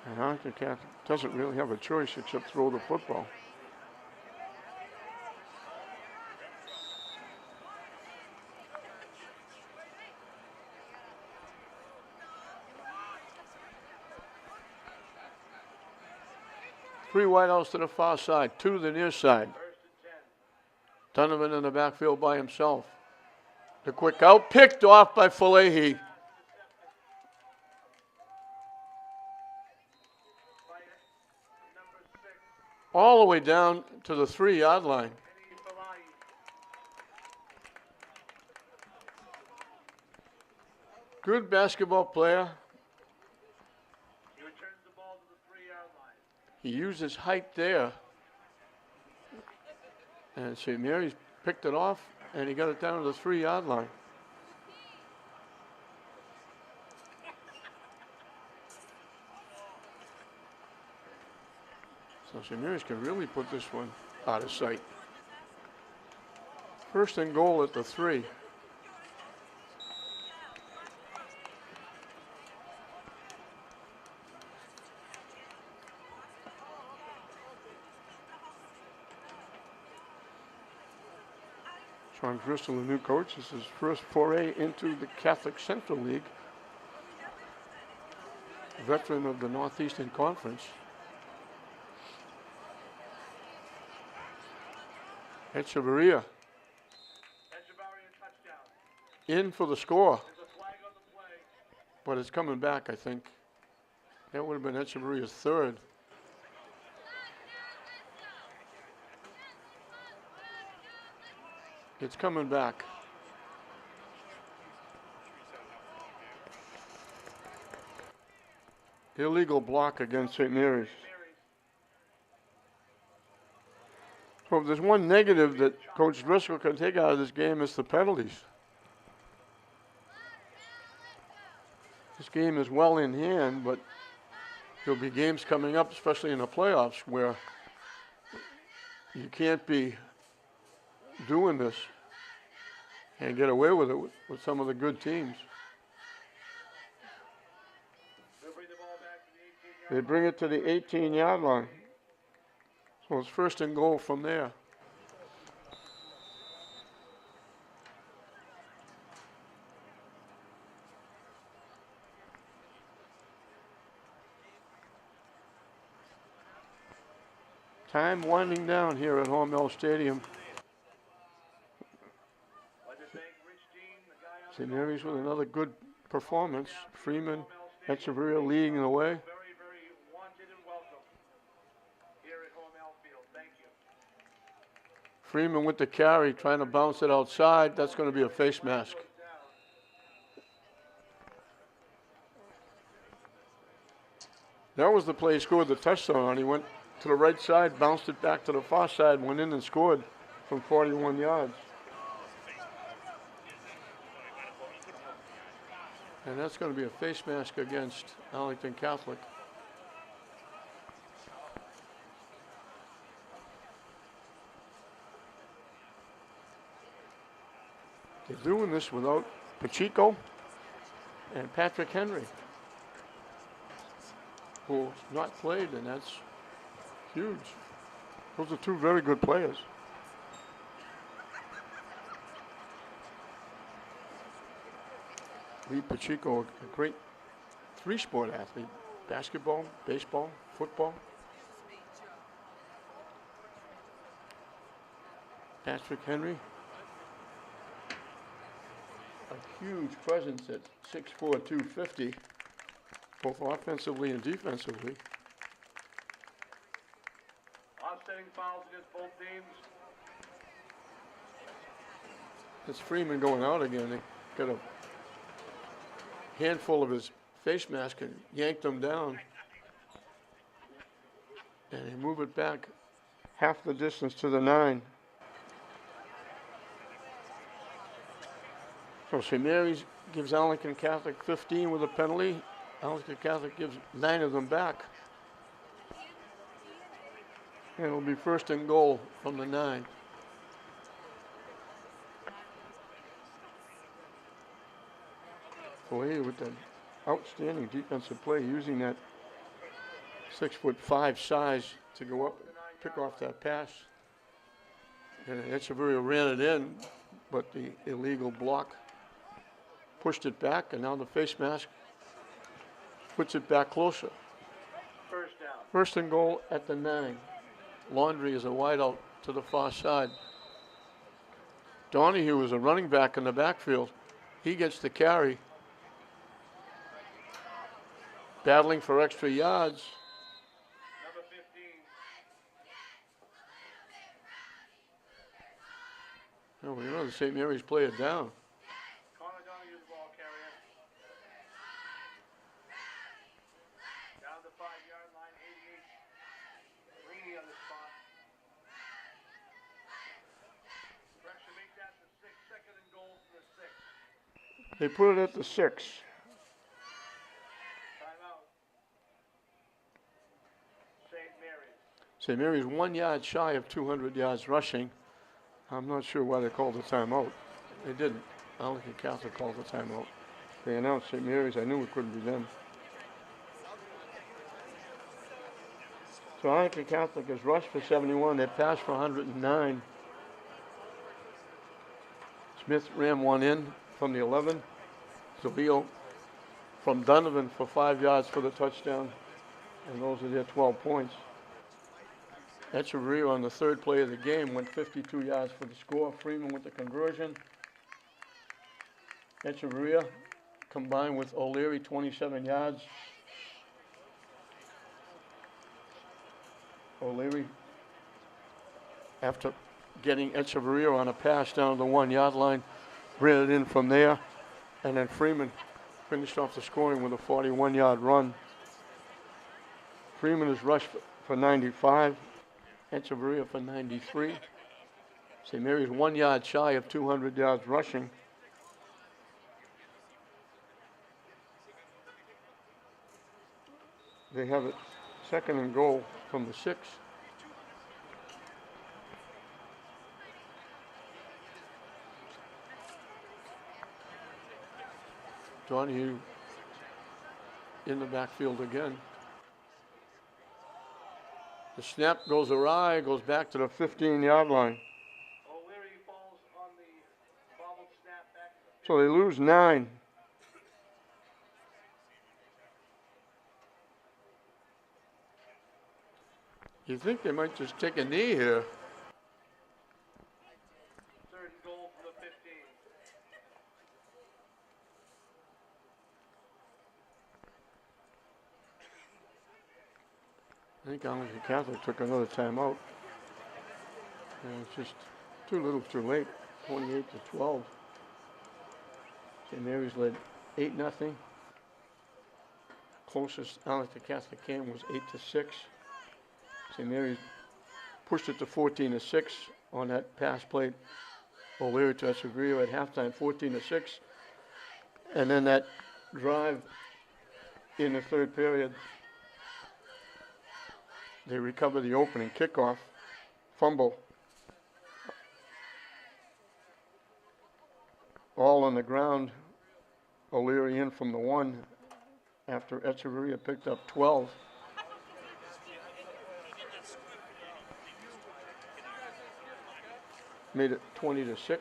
And Arlington Catholic doesn't really have a choice except throw the football. Three wideouts to the far side, 2 to the near side. Donovan in the backfield by himself. The quick out, picked off by Falahi. All the way down to the 3-yard line. Good basketball player. He returns the ball to the 3-yard line. He used his height there. And St. Mary's picked it off, and he got it down to the 3-yard line. So St. Mary's can really put this one out of sight. 1st and goal at the 3. Sean Driscoll, the new coach, this is his first foray into the Catholic Central League. Veteran of the Northeastern Conference. Echeverria touchdown. in for the score, There's a flag on the play. but it's coming back, I think. That would have been Echeverria's 3rd. It's coming back. Illegal block against St. Mary's. So if there's one negative that Coach Driscoll can take out of this game, it's the penalties. This game is well in hand, but there'll be games coming up, especially in the playoffs, where you can't be doing this and get away with it with some of the good teams. They bring it to the 18-yard line. So it's 1st and goal from there. Time winding down here at Hormel Stadium. St. Mary's with another good performance. Freeman, Echeverria leading the way. Very, very wanted and Freeman with the carry, trying to bounce it outside. That's going to be a face mask. That was the play he scored the touchdown on. He went to the right side, bounced it back to the far side, went in and scored from 41 yards. And that's going to be a face mask against Arlington Catholic. They're doing this without Pacheco and Patrick Henry, who's not played, and that's huge. Those are two very good players. Lee Pacheco, a great three-sport athlete: basketball, baseball, football. Patrick Henry, a huge presence at 6'4", 250, both offensively and defensively. Offsetting fouls against both teams. It's Freeman going out again. They got a handful of his face mask and yanked him down. And they move it back half the distance to the 9. So St. Mary's gives Arlington Catholic 15 with a penalty. Arlington Catholic gives 9 of them back. And it'll be first and goal from the 9. Boy, with the outstanding defensive play, using that 6'5" size to go up, pick off that pass. And Echeverria ran it in, but the illegal block pushed it back, and now the face mask puts it back closer. First down. First and goal at the 9. Laundrie is a wideout to the far side. Donahue is a running back in the backfield. He gets the carry. Battling for extra yards. Number 15. Oh, we know the St. Mary's player down. Connor Donahue, the ball carrier. Down the 5-yard line, 88. Reedy on the spot. Pressure make that the 6, second and goal from the 6. They put it at the 6. Timeout. St. Mary's. St. Mary's 1 yard shy of 200 yards rushing. I'm not sure why they called the timeout. They didn't. Arlington Catholic called the timeout. They announced St. Mary's. I knew it couldn't be them. So Arlington Catholic has rushed for 71. They passed for 109. Smith ran one in from the 11. Zavillo from Donovan for 5 yards for the touchdown. And those are their 12 points. Echeverria on the third play of the game went 52 yards for the score. Freeman with the conversion. Echeverria combined with O'Leary, 27 yards. O'Leary, after getting Echeverria on a pass down the 1 yard line, ran it in from there. And then Freeman finished off the scoring with a 41 yard run. Freeman has rushed for 95. Echeverria for 93. St. Mary's 1 yard shy of 200 yards rushing. They have it second and goal from the 6. Donahue in the backfield again. The snap goes awry, goes back to the 15-yard line. O'Leary falls on the bobbled snap back to the So they lose 9. You think they might just take a knee here. third and goal from the 15. I think Arlington Catholic took another timeout. And it's just Too little, too late. 28-12. St. Mary's led 8-0. Closest Arlington Catholic game was 8-6. St. Mary's pushed it to 14-6 on that pass play. O'Leary to Echeverria at halftime, 14-6. And then that drive in the third period, they recover the opening kickoff, fumble. All on the ground. O'Leary in from the 1 after Echeverria picked up 12. Made it 20-6.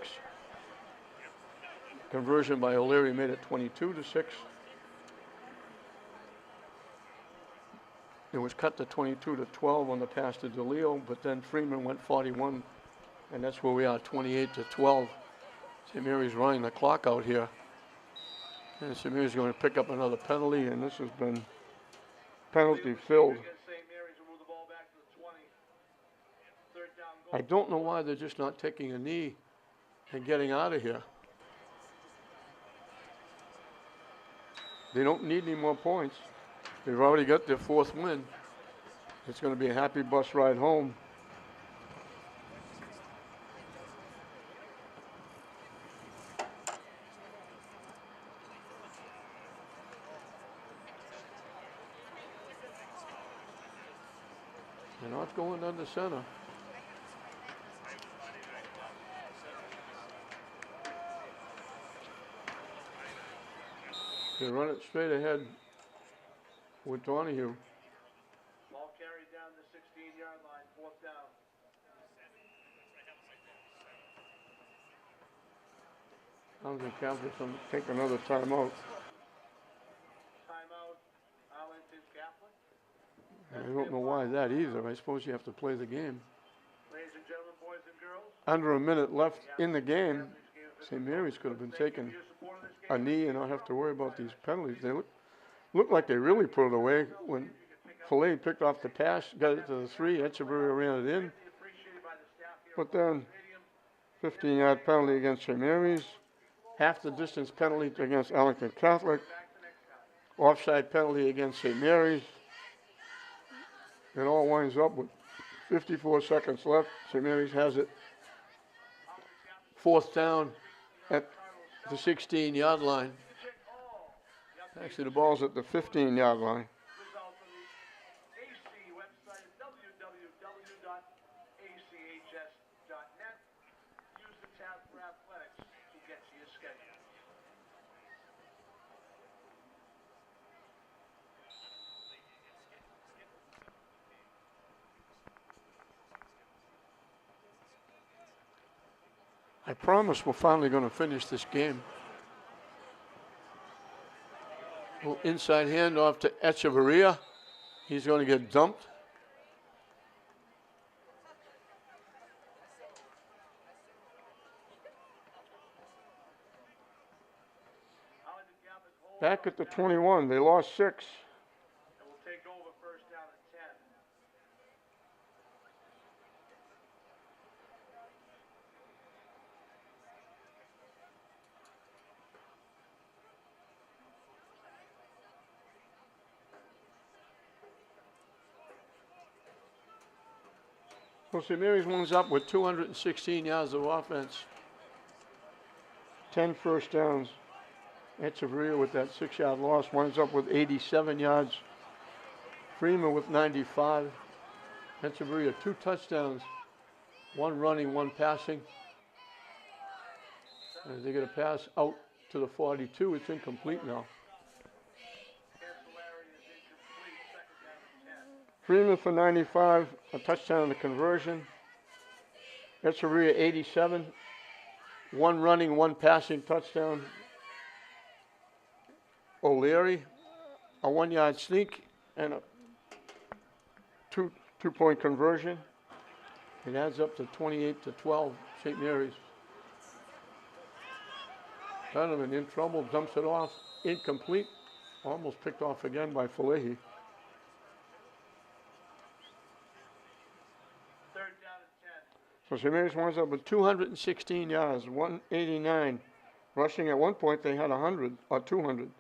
Conversion by O'Leary made it 22-6. It was cut to 22-12 on the pass to DeLeo, but then Freeman went 41, and that's where we are, 28-12. St. Mary's running the clock out here. And St. Mary's going to pick up another penalty, and this has been penalty filled. Against St. Mary's, will move the ball back to the 20. Third down goal. I don't know why they're just not taking a knee and getting out of here. They don't need any more points. They've already got their 4th win. It's going to be a happy bus ride home. They're not going under center. They run it straight ahead with Donahue. Ball carried down the 16-yard line, 4th down. Arlington Catholic going to take another timeout. Timeout, Arlington Catholic. I don't know why that either. I suppose you have to play the game. Ladies and gentlemen, boys and girls. Under a minute left in the game, St. Mary's could have been taking a knee and not have to worry about these penalties. They look like they really put it away when Filet picked off the pass, got it to the 3, Echeverria ran it in. But then 15-yard penalty against St. Mary's, half the distance penalty against Arlington Catholic, offside penalty against St. Mary's. It all winds up with 54 seconds left. St. Mary's has it 4th down at the 16-yard line. Actually, the ball's at the 15-yard line. Result on the AC website at www.achs.net. Use the tab for athletics to get to your schedule. I promise we're finally going to finish this game. Little inside handoff to Echeverria. He's going to get dumped. Back at the 21, they lost 6. And we'll take over first down at 10. So St. Mary's winds up with 216 yards of offense. 10 first downs. Echeverria with that 6-yard loss winds up with 87 yards. Freeman with 95. Echeverria 2 touchdowns, 1 running, 1 passing. As they get a pass out to the 42, it's incomplete now. Cancelary is incomplete, second down at 10. Freeman for 95, a touchdown on the conversion. Echeverria 87, 1 running, 1 passing touchdown. O'Leary, a 1-yard sneak and a two-point conversion. It adds up to 28-12, St. Mary's. Donovan in trouble, dumps it off, incomplete, almost picked off again by Falehi. Third down at So St. Mary's winds up with 216 yards, 189. Rushing at one point, they had 100 or 200.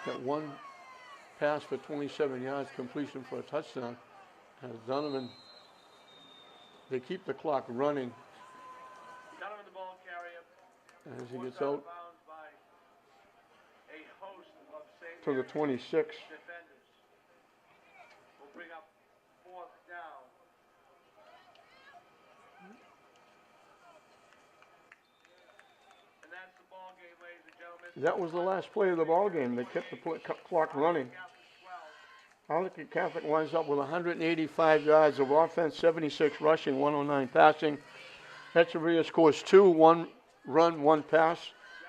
Got one pass for 27 yards, completion for a touchdown. As Donovan, they keep the clock running Donovan, the ball carrier. as he gets Forced out bounds by a host of St. to the Mary's 26. defenders. Will bring up fourth down. And that's the ball game, ladies and gentlemen. That was the last play of the ball game. They kept the clock running. Arlington Catholic winds up with 185 yards of offense, 76 rushing, 109 passing. Echeverria scores 2, 1 run, 1 pass.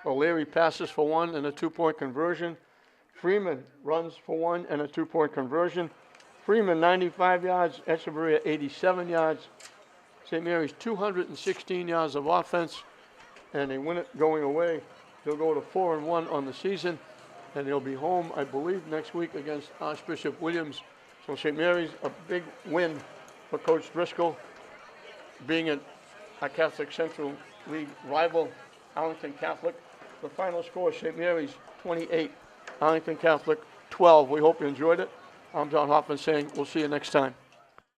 O'Leary passes for 1 and a 2-point conversion. Freeman runs for 1 and a 2-point conversion. Freeman 95 yards, Echeverria 87 yards. St. Mary's 216 yards of offense, and they win it going away. They'll go to 4-1 on the season, and they'll be home, I believe, next week against Archbishop Williams. So St. Mary's, a big win for Coach Driscoll, being a Catholic Central League rival, Arlington Catholic. The final score, St. Mary's 28, Arlington Catholic 12. We hope you enjoyed it. I'm John Hoffman saying we'll see you next time.